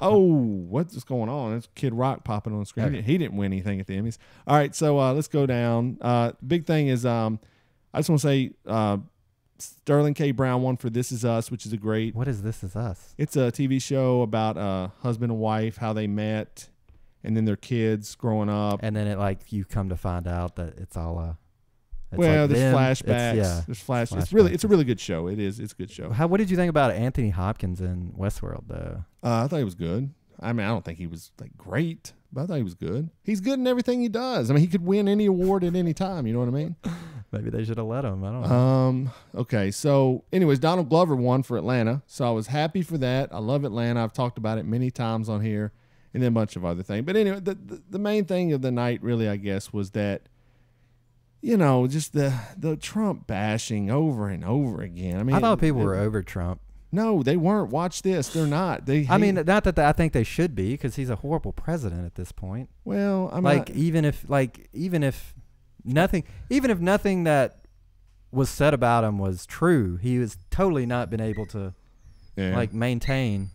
Oh, what's going on? It's Kid Rock popping on the screen. Okay. He didn't win anything at the Emmys. All right, so let's go down. Big thing is I just want to say Sterling K. Brown won for This Is Us, which is a great. What is This Is Us? It's a TV show about a husband and wife, how they met. And then their kids growing up, and then you come to find out that it's all there's flashbacks. There's flashbacks. It's a really good show. It is. It's a good show. What did you think about Anthony Hopkins in Westworld though? I thought he was good. I mean, I don't think he was great, but I thought he was good. He's good in everything he does. I mean, he could win any award at any time. You know what I mean? Maybe they should have let him. I don't know. Okay. So, anyways, Donald Glover won for Atlanta. So I was happy for that. I love Atlanta. I've talked about it many times on here, and then a bunch of other things. But anyway, the main thing of the night, really, I guess, was that, just the Trump bashing over and over again. I mean, I thought people were over Trump. No, they weren't. Watch this. They're not. I mean, not that I think they should be, because he's a horrible president at this point. Well, I mean, even if nothing that was said about him was true, he was totally not been able to maintain.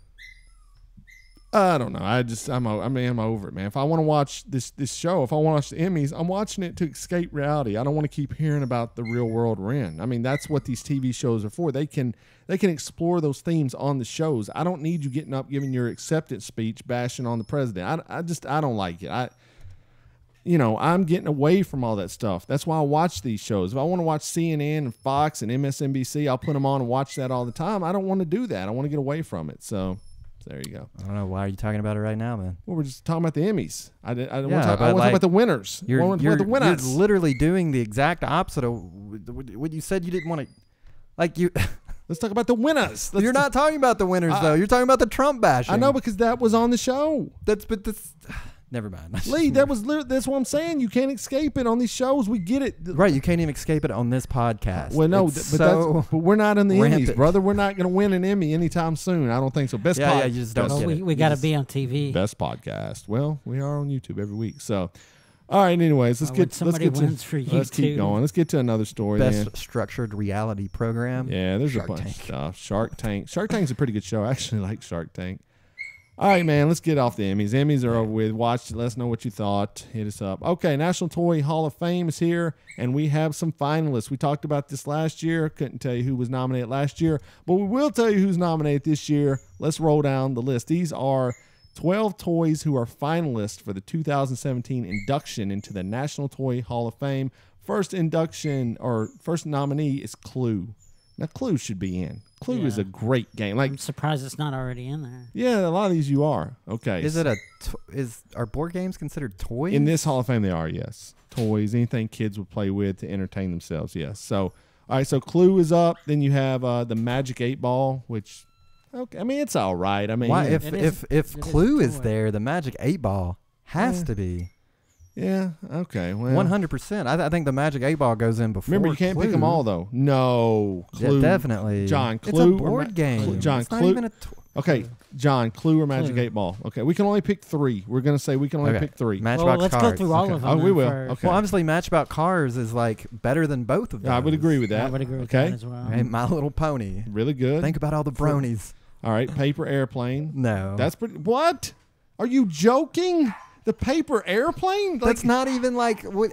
I don't know. I'm over it, man. If I want to watch this show, if I want to watch the Emmys, I'm watching it to escape reality. I don't want to keep hearing about the real world we're in. I mean, that's what these TV shows are for. They can explore those themes on the shows. I don't need you getting up giving your acceptance speech bashing on the president. I don't like it. I'm getting away from all that stuff. That's why I watch these shows. If I want to watch CNN and Fox and MSNBC, I'll put them on and watch that all the time. I don't want to do that. I want to get away from it. So there you go. I don't know. Why are you talking about it right now, man? Well, we're just talking about the Emmys. I want to talk about the winners. You're literally doing the exact opposite of what you said you didn't want to. Let's talk about the winners. You're not talking about the winners, though. You're talking about the Trump bashing. I know, because that was on the show. Never mind. Lee, that's what I'm saying. You can't escape it on these shows. We get it. Right, you can't even escape it on this podcast. Well, no, but we're not in the Emmys, brother. We're not going to win an Emmy anytime soon. I don't think so. You just don't get it. We got to be on TV. Best podcast. Well, we are on YouTube every week. So, all right. Anyways, let's keep going. Let's get to another story. Best structured reality program. Yeah, there's a bunch of stuff. Shark Tank. Shark Tank's a pretty good show. I actually like Shark Tank. All right, man, let's get off the Emmys. Emmys are over with. Watch it. Let us know what you thought. Hit us up. Okay, National Toy Hall of Fame is here, and we have some finalists. We talked about this last year. Couldn't tell you who was nominated last year, but we will tell you who's nominated this year. Let's roll down the list. These are 12 toys who are finalists for the 2017 induction into the National Toy Hall of Fame. First nominee is Clue. Now, Clue should be in. Clue is a great game. I'm surprised it's not already in there. Yeah, a lot of these you are. Okay. Are board games considered toys? In this Hall of Fame, they are, yes. Toys, anything kids would play with to entertain themselves, yes. So, all right, so Clue is up. Then you have the Magic 8 Ball, which, okay, I mean, it's all right. I mean, why, if Clue is there, the Magic 8 Ball has to be. Yeah, okay. Well, 100%. I think the Magic 8 Ball goes in before. Remember, you can't pick them all, though. No. Clue. Yeah, definitely. John, Clue. Clue. It's a board game. John, it's Clue. Not even a okay, John, Clue or Magic 8 Ball. Okay, we can only pick 3. We're going to say we can only pick 3. Matchbox let's Cars. go through all of them. Oh, we will. First. Okay. Well, obviously, Matchbox Cars is like better than both of them. I would agree with that. I would agree with that as well. Hey, My Little Pony. Really good. Think about all the bronies. All right, Paper Airplane. No. That's pretty. What? Are you joking? The Paper Airplane? That's not even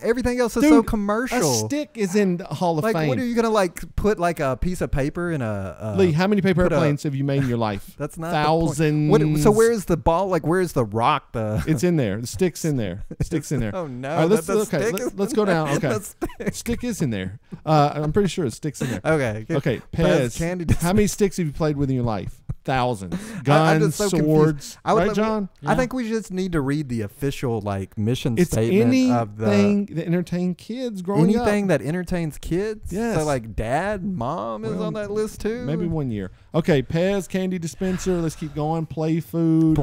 everything else is so commercial. A stick is in the Hall of Fame. What are you gonna put a piece of paper in a? Lee, how many paper airplanes have you made in your life? That's not thousands. So where's the ball? Where's the rock? It's in there. The stick's in there. The stick's in there. Oh no! All right, let's go down. Okay, stick is in there. I'm pretty sure a stick's in there. Okay. Pez. Candy. How many sticks have you played with in your life? Thousands. Guns, swords. Right, John? I think we just need to read the official mission it's statement of the anything that entertain kids growing up. Anything that entertains kids. Yes. So dad, mom is on that list too. Maybe 1 year. Okay, Pez, candy dispenser. Let's keep going. Play food.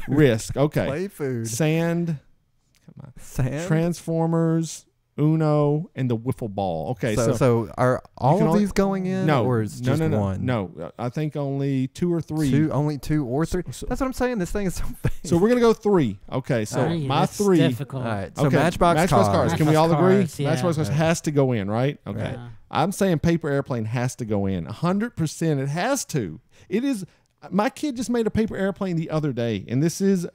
Risk. Okay. Play food. Sand. Come on. Sand. Transformers. Uno and the wiffle ball. Okay, so are all of these going in? No, or is just one? No, I think only 2 or 3. Only 2 or 3. That's what I'm saying. This thing is so big. So we're gonna go 3. Okay, so my 3. Difficult. All right. So okay. Matchbox Cars. Can we all agree? Yeah. Matchbox Cars has to go in, right? Okay. Yeah. I'm saying Paper Airplane has to go in. 100%. It has to. It is. My kid just made a paper airplane the other day, and this is.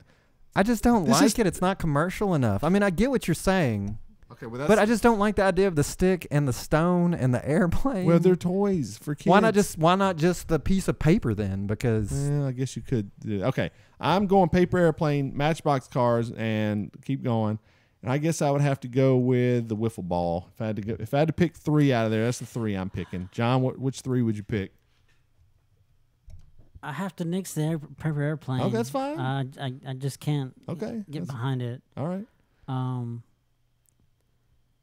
I just don't like it. It's not commercial enough. I mean, I get what you're saying. Okay, well, but I just don't like the idea of the stick and the stone and the airplane. Well, they're toys for kids. Why not just the piece of paper then? Because I guess you could do it. Okay, I'm going Paper Airplane, Matchbox Cars, and keep going. And I guess I would have to go with the wiffle ball if I had to pick 3 out of there. That's the 3 I'm picking. John, which 3 would you pick? I have to nix the paper airplane. Oh, that's fine. I just can't. Okay, get behind it. All right.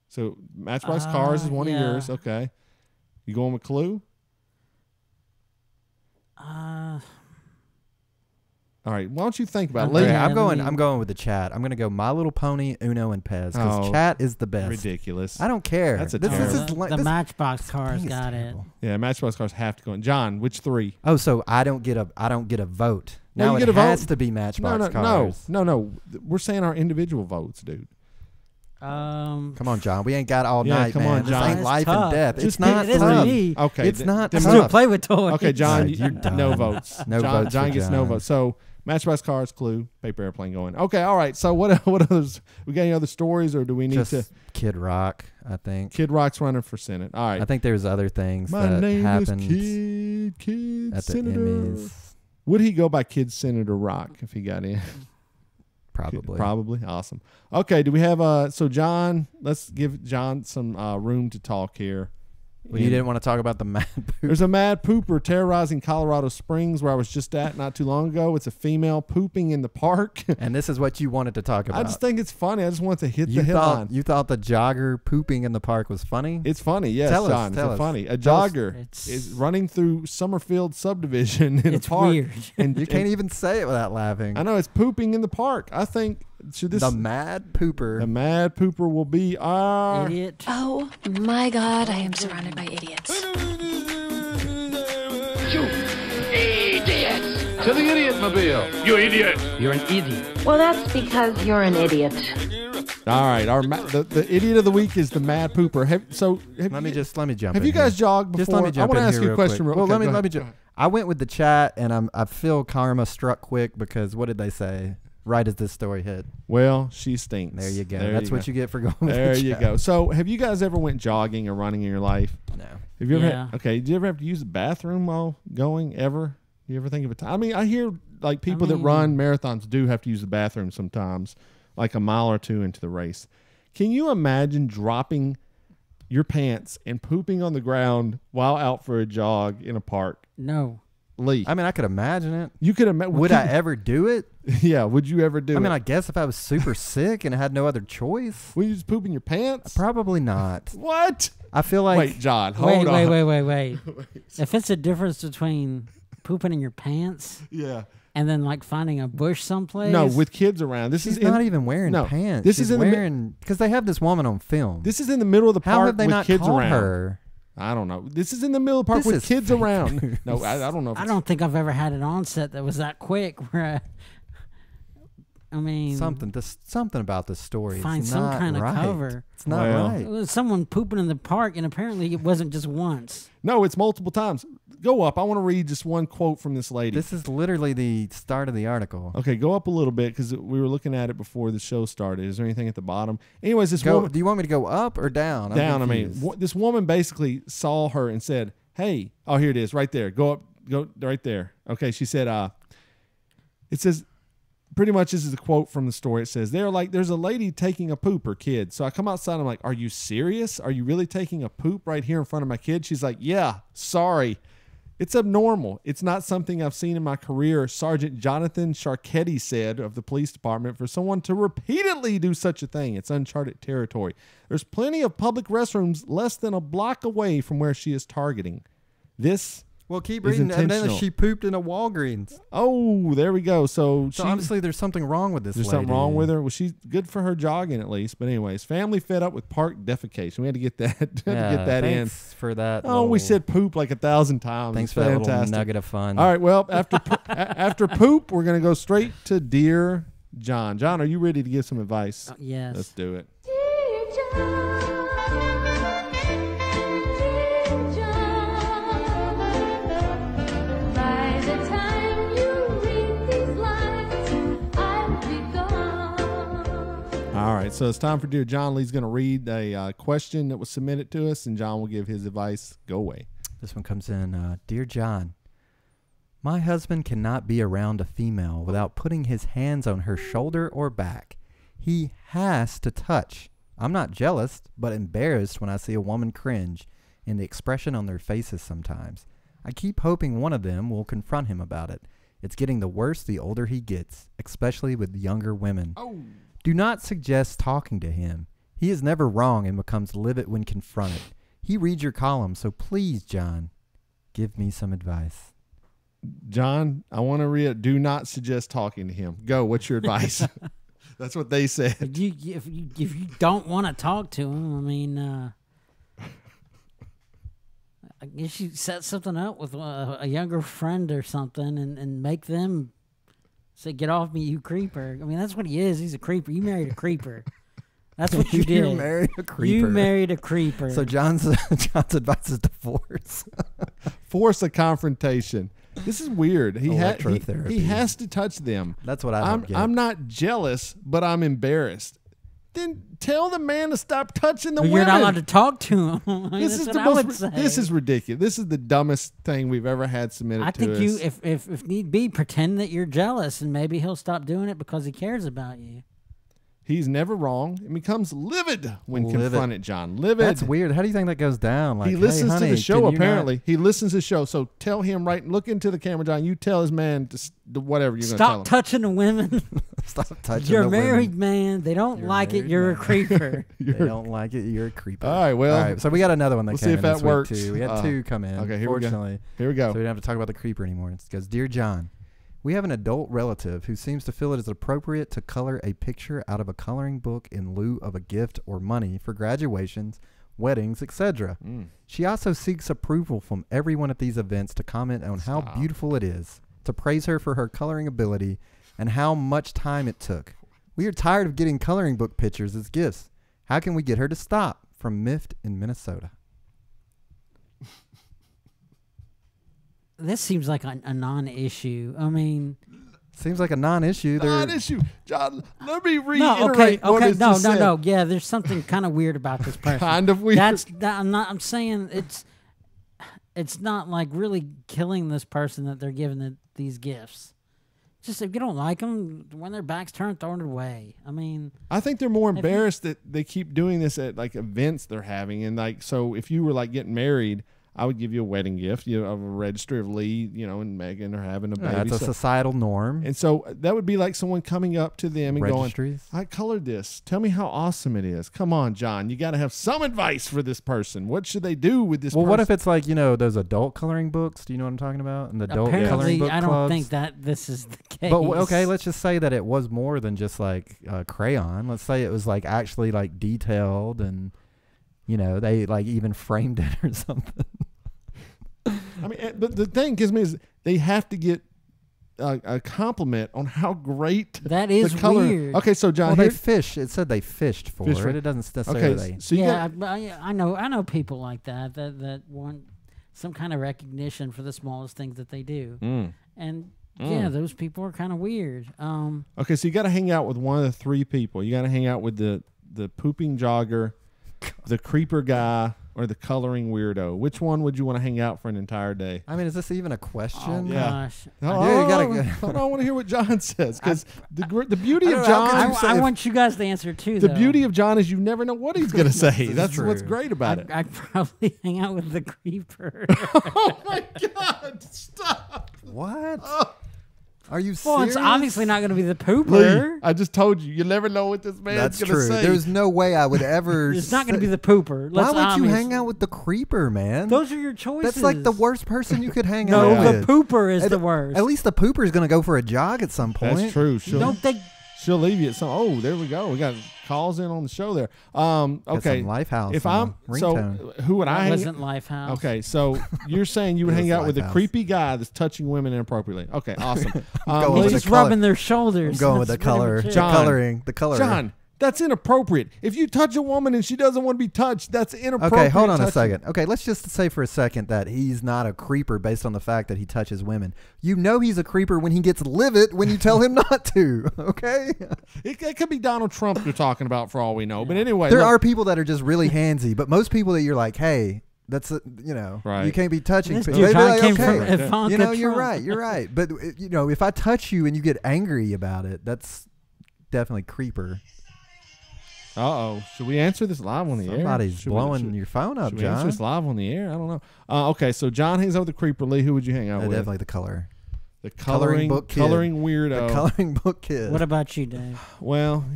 So Matchbox Cars is one of yours. Okay. You going with Clue? All right. Why don't you think about it? Okay, I'm going with the Chat. I'm going to go My Little Pony, Uno, and Pez because Chat is the best. Ridiculous. I don't care. That's a this terrible. The Matchbox Cars got it. Yeah, Matchbox Cars have to go in. John, which 3? Oh, so I don't get a vote. No, Now you get it a has vote. to be Matchbox Cars. No. We're saying our individual votes, dude. Come on, John. We ain't got all night, come man. on, John. This ain't life tough. and death. Just It's not it is tough. me. Okay. It's not then tough. Still play with toys. Okay, John, You're no done. votes. No John, votes John for gets no John. votes. So Matchbox Cars, Clue, Paper Airplane going. Okay, all right. So what others? We got any other stories, or do we need Just to? Kid Rock, I think. Kid Rock's running for Senate. All right. I think there's other things My that name happened is Kid at the Senator. Emmys. Would he go by Kid Senator Rock if he got in? Probably. Probably. Awesome. Okay. Do we have so John? Let's give John some room to talk here. Well, you didn't want to talk about the mad poop. There's a mad pooper terrorizing Colorado Springs, where I was just at not too long ago. It's a female pooping in the park. And this is what you wanted to talk about. I just think it's funny. I just want to hit the headline. You thought the jogger pooping in the park was funny? It's funny, yes, Tell us, John. tell It's us. funny. A Tell us. jogger is running through Summerfield subdivision in It's a park. weird. And You can't even say it without laughing. I know it's pooping in the park. I think should this The mad pooper. the mad pooper will be our Idiot. Oh my God, I am surrounded by idiots. To the idiot mobile. You idiot. You're an idiot. Well, that's because you're an idiot. all right. The idiot of the week is the mad pooper. Let me jump Have in you guys here. jogged before? Just let me jump I want in to ask here you a real question. quick. Real, Well, okay, let me jump. I went with the Chat, and I feel karma struck quick because what did they say? Right as this story hit. Well, she stinks. There you go. There That's you what go. you get for going with There the you Chat. go. So, have you guys ever went jogging or running in your life? No. Have you ever? Yeah. Did you ever have to use the bathroom while going? Ever? You ever think of a time? I mean, I hear like people that run marathons do have to use the bathroom sometimes, like a mile or two into the race. Can you imagine dropping your pants and pooping on the ground while out for a jog in a park? No. Lee, I mean, I could imagine it. you could imagine. Would I ever do it? Yeah. Would you ever do it? I mean, I guess if I was super sick and I had no other choice, would you just poop in your pants? probably not. What? I feel like Wait, John. Hold on. Wait. If it's a difference between pooping in your pants Yeah. and then like finding a bush someplace. No, with kids around. This she's is in, not even wearing no, pants. This She's is in wearing because they have this woman on film. This is in the middle of the How park have they with not kids caught around. her? I don't know. This is in the middle of the park This with is kids fake around. news. No, I don't know. If I it's- don't think I've ever had an onset that was that quick. Where I mean, Something about this story. Find It's some not kind of right. cover. It's not Well. right. It was someone pooping in the park, and apparently it wasn't just once. No, it's multiple times. Go up. I want to read just one quote from this lady. This is literally the start of the article. Okay, go up a little bit because we were looking at it before the show started. Is there anything at the bottom? Anyways, this woman Do you want me to go up or down? I'm down. I mean, confused. this woman basically saw her and said, "Hey, oh, here it is, right there. Go up, go right there." Okay, she said, it says, pretty much this is a quote from the story. It says, there's a lady taking a poop, her kid. So I come outside, I'm like, are you serious? Are you really taking a poop right here in front of my kid? She's like, yeah, sorry. It's abnormal. It's not something I've seen in my career, Sergeant Jonathan Sharketti said of the police department. For someone to repeatedly do such a thing, it's uncharted territory. There's plenty of public restrooms less than a block away from where she is targeting. This Well, keep is reading. And then intentional. she pooped in a Walgreens. Oh, there we go. So Obviously, there's something wrong with this there's lady. something wrong with her. Well, she's good for her jogging at least. But anyways, family fed up with park defecation. We had to get that. Had to get that in. Thanks for that. Oh, we little- said poop like 1,000 times. Thanks It's for that little fantastic. nugget of fun. All right. Well, after poop, we're gonna go straight to Dear John. John, are you ready to give some advice? Yes. Let's do it. By the time you read these lines, I'll be gone. All right. So it's time for Dear John. Lee's gonna read a question that was submitted to us, and John will give his advice. Go away. This one comes in. Dear John, my husband cannot be around a female without putting his hands on her shoulder or back. He has to touch. I'm not jealous, but embarrassed when I see a woman cringe in the expression on their faces sometimes. I keep hoping one of them will confront him about it. It's getting the worse the older he gets, especially with younger women. Do not suggest talking to him. He is never wrong and becomes livid when confronted. He reads your column, so please, John, give me some advice. John, I want to read. Do not suggest talking to him. Go. What's your advice? That's what they said. If you don't want to talk to him, I mean, I guess you set something up with a younger friend or something, and make them say, "Get off me, you creeper." I mean, that's what he is. He's a creeper. You married a creeper. That's what you did. You married a creeper. You married a creeper. So John's advice is divorce. Force a confrontation. This is weird. He has to touch them. That's what I don't get. I'm not jealous, but I'm embarrassed. Then tell the man to stop touching the women. You're not allowed to talk to him. This is ridiculous. This is the dumbest thing we've ever had submitted to us. I think you, if need be, pretend that you're jealous, and maybe he'll stop doing it because he cares about you. He's never wrong and becomes livid when confronted, John. Livid. That's weird. How do you think that goes down? Like, he listens to the show, apparently. Not... He listens to the show. So tell him, look into the camera, John. You tell his man to whatever you're going to tell him. Stop touching the women. Stop touching You're the a married women. man. They don't like it. You're a creeper. They don't like it. You're a creeper. All right, well. All right, so we got another one that came in this works. week, too. We had two come in. Okay, here we go. So we don't have to talk about the creeper anymore. It goes, Dear John, we have an adult relative who seems to feel it is appropriate to color a picture out of a coloring book in lieu of a gift or money for graduations, weddings, etc. She also seeks approval from everyone at these events to comment on how beautiful it is, to praise her for her coloring ability, and how much time it took. We are tired of getting coloring book pictures as gifts. How can we get her to stop? From Mift in Minnesota. This seems like a non-issue. I mean, seems like a non-issue. Non-issue, John. Let me reiterate. No. Yeah, there's something kind of weird about this person. Kind of weird. I'm saying it's not like really killing this person that they're giving these gifts. Just if you don't like them, when their back's turned, throw it away. I mean, I think they're more embarrassed that they keep doing this at like events they're having, and like so if you were like getting married, I would give you a wedding gift, of a registry of Lee, and Megan are having a baby. That's a societal norm. And so that would be like someone coming up to them and Registries. going, I colored this. Tell me how awesome it is. Come on, John. You got to have some advice for this person. What should they do with this person? Well, what if it's like, those adult coloring books? Do you know what I'm talking about? And the adult coloring book I don't clubs? think that this is the case. But okay, let's just say that it was more than just like crayon. Let's say it was like actually like detailed and, they like even framed it or something. I mean, but the thing gives me is they have to get a compliment on how great that is the color. Weird. Okay, so John, they fish. It said they fished for it. It doesn't necessarily. Okay, so I know people like that want some kind of recognition for the smallest things that they do, and those people are kind of weird. Okay, so you got to hang out with one of the three people. You got to hang out with the pooping jogger, the creeper guy, or the coloring weirdo. Which one would you want to hang out for an entire day? I mean, is this even a question? Oh, gosh. I want to hear what John says, because the beauty of John... I want you guys to answer, too, The beauty of John is you never know what he's going to say. That's what's great about it. I'd probably hang out with the creeper. Oh, my God. Stop. What? Are you serious? Well, it's obviously not going to be the pooper. Lee, I just told you. You never know what this man's going to say. There's no way I would ever... It's not going to be the pooper. Why would you hang out with the creeper, man? Those are your choices. That's like the worst person you could hang out with. No, the pooper is the worst. At least the pooper is going to go for a jog at some point. That's true. She'll leave you at some... Oh, there we go. We got calls in on the show there. Okay. Lifehouse. If I'm... So, who would I hang... wasn't Lifehouse. Okay, so you're saying you would hang out with a creepy guy that's touching women inappropriately. Okay, awesome. He's just rubbing their shoulders. I'm going with the color. The color. John, that's inappropriate. If you touch a woman and she doesn't want to be touched, that's inappropriate. Okay, hold on a second. Okay, let's just say for a second that he's not a creeper based on the fact that he touches women. You know he's a creeper when he gets livid when you tell him not to, okay? It could be Donald Trump you're talking about for all we know. But anyway. There are people that are just really handsy, but most people that you're like, hey, that's, right. You can't be touching people. You're right. But, if I touch you and you get angry about it, that's definitely creeper. Uh-oh. Should we answer this live on the air? Somebody's blowing your phone up, should John. We answer this live on the air? I don't know. Okay, so John hangs out with the creeper. Lee, who would you hang out with? Definitely the color. The coloring book kid. Coloring weirdo. The coloring book kid. What about you, Dave? Well,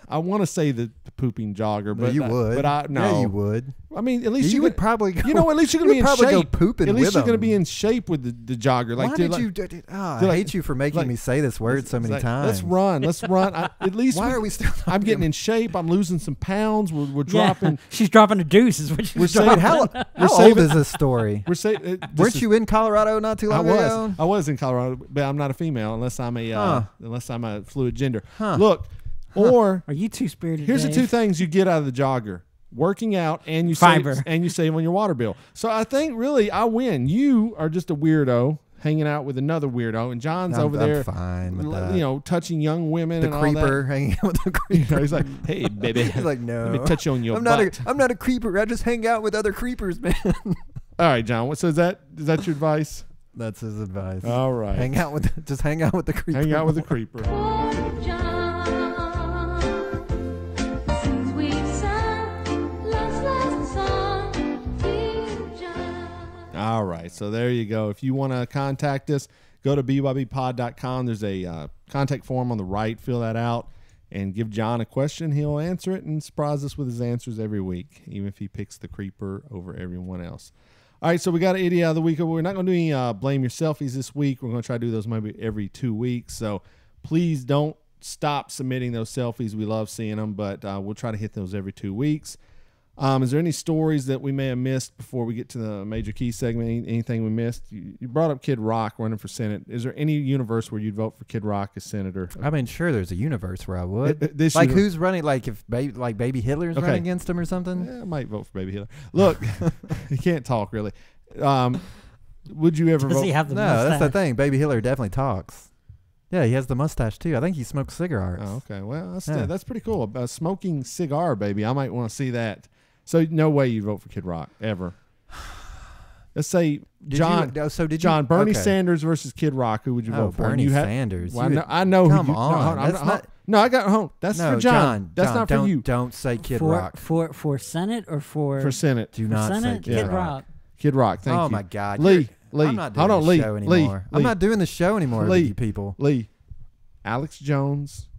I want to say the pooping jogger, but you would. But I no. Yeah, you would. I mean, at least you would probably. Go, at least you're gonna be in probably shape. Go pooping at least with you're gonna them. be in shape with the jogger. Why did you? I hate you for making me say this word so many times. Let's run. At least. Why are we still? I'm getting in shape. I'm losing some pounds. We're dropping. She's dropping a deuce. Is what she's dropping. How old is this story? Weren't you in Colorado not too long ago? I was in Colorado, but I'm not a female unless I'm a fluid gender. Huh. Look, or are you too spirited? Here's Dave? the two things you get out of the jogger: working out and you Fiber. save on your water bill. So I think really I win. You are just a weirdo hanging out with another weirdo, and John's over there, I'm fine with that. touching young women. The and creeper all that. Hanging out with the creeper. He's like, hey baby, he's like, no, let me touch you on your I'm butt. I'm not a creeper. I just hang out with other creepers, man. All right, John. So is that your advice? That's his advice. All right. Hang out with the creeper. Hang out with the creeper. All right. So there you go. If you want to contact us, go to bybpod.com. There's a contact form on the right. Fill that out and give John a question. He'll answer it and surprise us with his answers every week, even if he picks the creeper over everyone else. All right, so we got an idiot of the week. We're not going to do any blame your selfies this week. We're going to try to do those maybe every 2 weeks. So please don't stop submitting those selfies. We love seeing them, but we'll try to hit those every 2 weeks. Is there any stories that we may have missed before we get to the Major Key segment? Anything we missed? You brought up Kid Rock running for Senate. Is there any universe where you'd vote for Kid Rock as senator? I mean, sure, there's a universe where I would. Who's running? Like if Baby Hitler's running against him or something? Yeah, I might vote for Baby Hitler. Look, he can't talk really. Would you ever vote? Does he have the mustache? That's the thing. Baby Hitler definitely talks. Yeah, he has the mustache too. I think he smokes cigarettes. Oh, okay. Well, that's pretty cool. A smoking cigar, baby. I might want to see that. So no way you'd vote for Kid Rock ever. Let's say John Bernie Sanders versus Kid Rock. Who would you vote for? Bernie Sanders. Well, I know. Come on. No, I got home. That's for John. That's not for you. Don't say Kid Rock. For Senate or for Senate. Do not say Kid Rock. Kid Rock. Thank you. Oh my God, Lee. I'm not doing the show anymore. I'm not doing the show anymore with you people. Lee, Alex Jones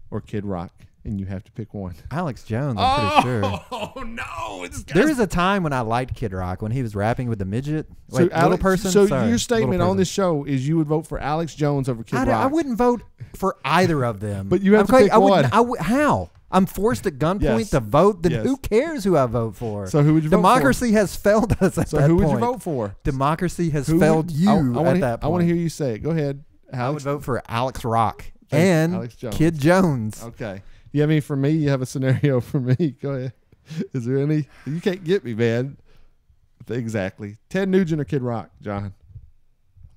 or Kid Rock, and you have to pick one. Alex Jones, I'm pretty sure. Oh no! There was a time when I liked Kid Rock when he was rapping with the midget. Wait, little person. So your statement on this show is you would vote for Alex Jones over Kid Rock. I wouldn't vote for either of them. But you have to pick one. How? I'm forced at gunpoint to vote. Then who cares who I vote for? So who would you vote for? Democracy has failed us at that point. So who would you vote for? Democracy has failed you at that point. I want to hear you say it. Go ahead. I would vote for Alex Rock and Alex Jones. Kid Jones. Okay. You have any for me? You have a scenario for me? Go ahead. Is there any? You can't get me, man. Exactly. Ted Nugent or Kid Rock, John?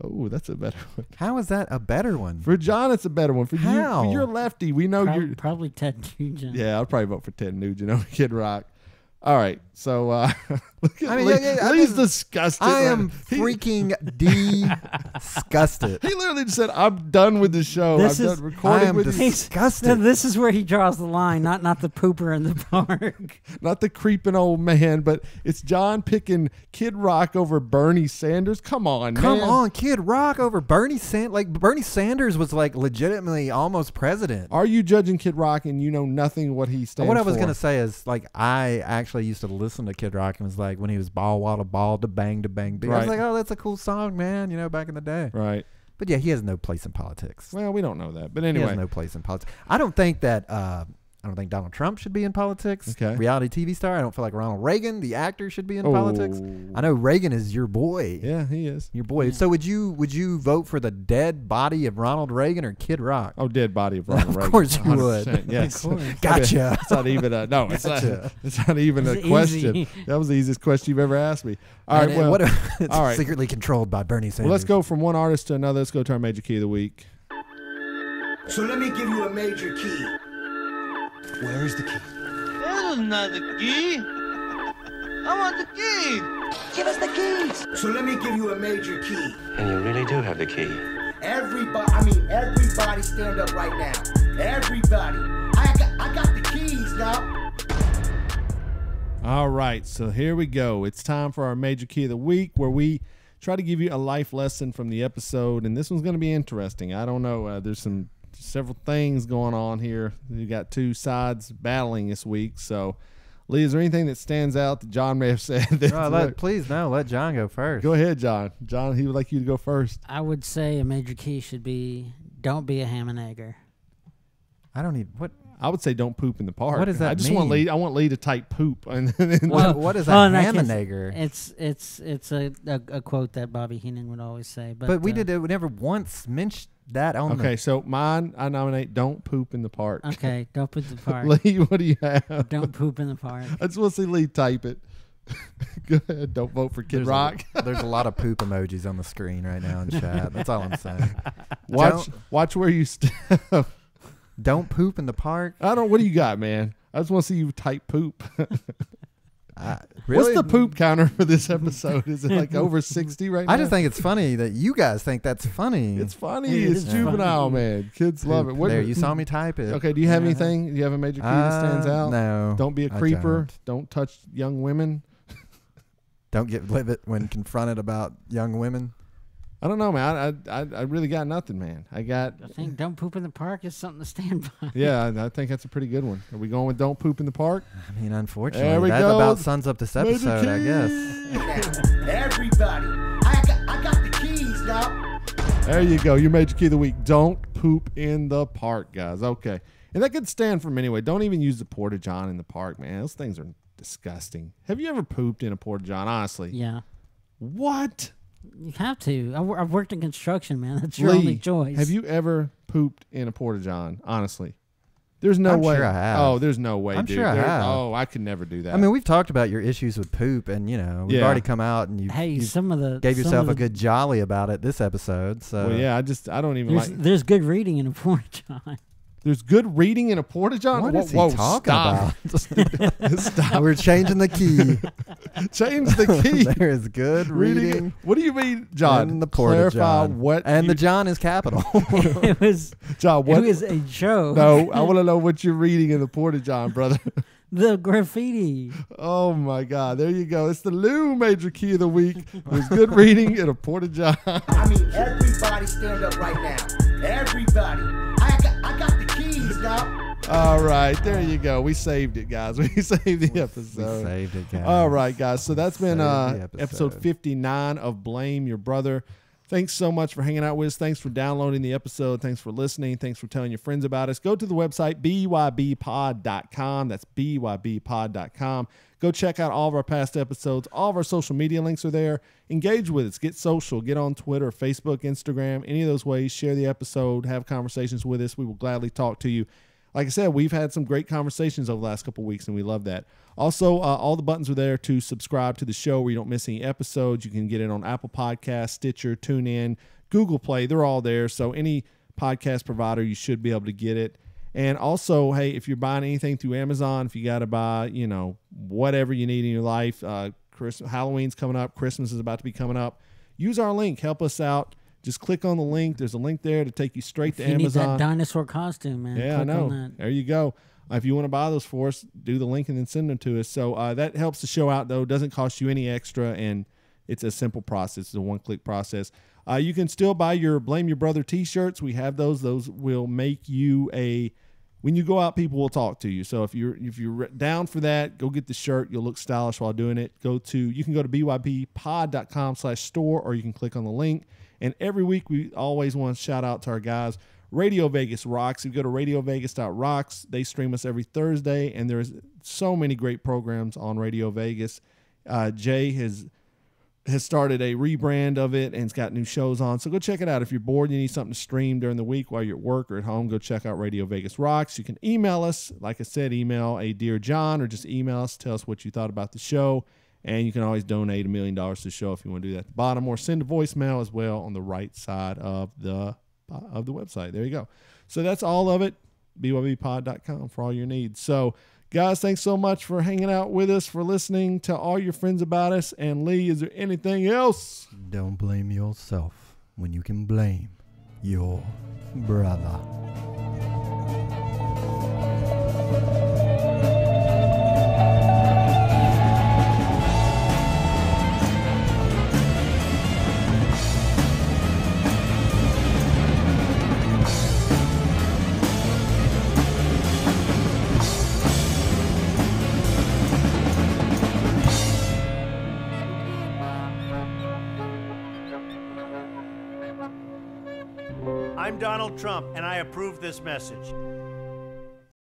Oh, that's a better one. How is that a better one? For John, it's a better one. For How? you, you're a lefty. We know you're probably Ted Nugent. Yeah, I'll probably vote for Ted Nugent over Kid Rock. All right, so look at Lee's disgusted. I am freaking disgusted. He literally just said, "I'm done with the show. I'm done recording with you." Disgusted. This is where he draws the line, not the pooper in the park, not the creeping old man, but it's John picking Kid Rock over Bernie Sanders. Come on, Kid Rock over Bernie Sanders. Like Bernie Sanders was like legitimately almost president. Are you judging Kid Rock and you know nothing what he stands for? What I was gonna say is like I actually used to listen to Kid Rock and was like when he was ball walla ball to bang bing. Right. I was like, oh, that's a cool song, man. You know, back in the day. Right. But yeah, he has no place in politics. Well, we don't know that, but anyway, he has no place in politics. I don't think Donald Trump should be in politics. Okay. Reality TV star. I don't feel like Ronald Reagan, the actor, should be in politics. I know Reagan is your boy. Yeah, he is. Your boy. Yeah. So would you vote for the dead body of Ronald Reagan or Kid Rock? Oh, dead body of Ronald Reagan. Of course you would. Yes. Gotcha. It's not even a no. It's not even a question. Easy. That was the easiest question you've ever asked me. All right. Well, it's all right. Secretly controlled by Bernie Sanders. Well, let's go from one artist to another. Let's go to our major key of the week. So let me give you a major key. Where is the key? That is not the key. I want the key. Give us the keys. So let me give you a major key. And you really do have the key. Everybody stand up right now. Everybody. I got the keys now. All right, so here we go. It's time for our major key of the week where we try to give you a life lesson from the episode, and this one's going to be interesting. I don't know. There's several things going on here. You got two sides battling this week. So, Lee, is there anything that stands out that John may have said? Please, let John go first. Go ahead, John. John, he would like you to go first. I would say a major key should be don't be a ham and egger. I don't even what. I would say don't poop in the park. What does that mean? I want Lee to type poop. And what is a ham and egger? It's a quote that Bobby Heenan would always say. But we never once mentioned that on Okay, so mine, I nominate don't poop in the park. Okay, don't poop in the park. Lee, what do you have? Don't poop in the park. I just want to see Lee type it. Go ahead. Don't vote for Kid Rock. There's a lot of poop emojis on the screen right now in chat. That's all I'm saying. Watch where you step. Don't poop in the park. What do you got, man? I just want to see you type poop. Really? What's the poop counter for this episode? Is it like over 60 right now? I just think it's funny that you guys think that's funny. It's funny. It's juvenile, man. Kids love it. There, you saw me type it. Okay, do you have anything? Do you have a major key that stands out? No. Don't be a creeper. Don't touch young women. Don't get livid when confronted about young women. I don't know, man. I really got nothing, man. I think don't poop in the park is something to stand by. Yeah, I think that's a pretty good one. Are we going with don't poop in the park? I mean, unfortunately, that about sums up this episode, I guess. Everybody, I got the keys now. There you go. Your major key of the week. Don't poop in the park, guys. Okay. And that could stand for them anyway. Don't even use the porta-john in the park, man. Those things are disgusting. Have you ever pooped in a porta-john, honestly? Yeah. What? You have to. I've worked in construction, man. That's your only choice. Have you ever pooped in a porta-john, honestly? There's no way. I'm sure I have. Oh, there's no way, I'm dude. sure I have. Oh, I could never do that. I mean, we've talked about your issues with poop, and, we've already come out, and you gave yourself a good jolly about it this episode. So. Well, yeah, I don't even like. There's good reading in a porta-john. There's good reading in a porta-john? What is he talking about? Stop. We're changing the key. Change the key. There is good reading. What do you mean, John? In the porta-john. Clarify what. And the John is capital. It was. John, what? It was a joke. No, I want to know what you're reading in the porta-john, brother. The graffiti. Oh my God! There you go. It's the Lou major key of the week. There's good reading in a porta-john. I mean, everybody stand up right now. Everybody. I got the keys now. All right, there you go. We saved it, guys. We saved the episode. We saved it, guys. All right, guys. So that's been episode 59 of Blame Your Brother. Thanks so much for hanging out with us. Thanks for downloading the episode. Thanks for listening. Thanks for telling your friends about us. Go to the website, bybpod.com. That's bybpod.com. Go check out all of our past episodes. All of our social media links are there. Engage with us. Get social. Get on Twitter, Facebook, Instagram, any of those ways. Share the episode. Have conversations with us. We will gladly talk to you. Like I said, we've had some great conversations over the last couple of weeks, and we love that. Also, all the buttons are there to subscribe to the show where you don't miss any episodes. You can get it on Apple Podcasts, Stitcher, TuneIn, Google Play. They're all there. So any podcast provider, you should be able to get it. And also, hey, if you're buying anything through Amazon, if you got to buy, whatever you need in your life, Halloween's coming up, Christmas is about to be coming up, use our link. Help us out. Just click on the link. There's a link there to take you straight to Amazon. You need that dinosaur costume, man. Yeah, click I know. on that. There you go. If you want to buy those for us, do the link and then send them to us. So that helps the show out, though. It doesn't cost you any extra, and it's a simple process. It's a one-click process. You can still buy your Blame Your Brother t-shirts. We have those. Those will make you when you go out, people will talk to you. So if you're down for that, go get the shirt. You'll look stylish while doing it. You can go to bybpod.com/store, or you can click on the link. And every week, we always want to shout out to our guys. Radio Vegas rocks. If you go to radiovegas.rocks, they stream us every Thursday, and there's so many great programs on Radio Vegas. Jay has started a rebrand of it, and it's got new shows on. So go check it out. If you're bored and you need something to stream during the week while you're at work or at home, go check out Radio Vegas Rocks. You can email us. Like I said, email a Dear John, or just email us. Tell us what you thought about the show. And you can always donate $1 million to the show if you want to do that at the bottom, or send a voicemail as well on the right side of the website. There you go. So that's all of it. bybpod.com for all your needs. So, guys, thanks so much for hanging out with us, for listening. Tell all your friends about us. And Lee, is there anything else? Don't blame yourself when you can blame your brother. I'm Donald Trump, and I approve this message.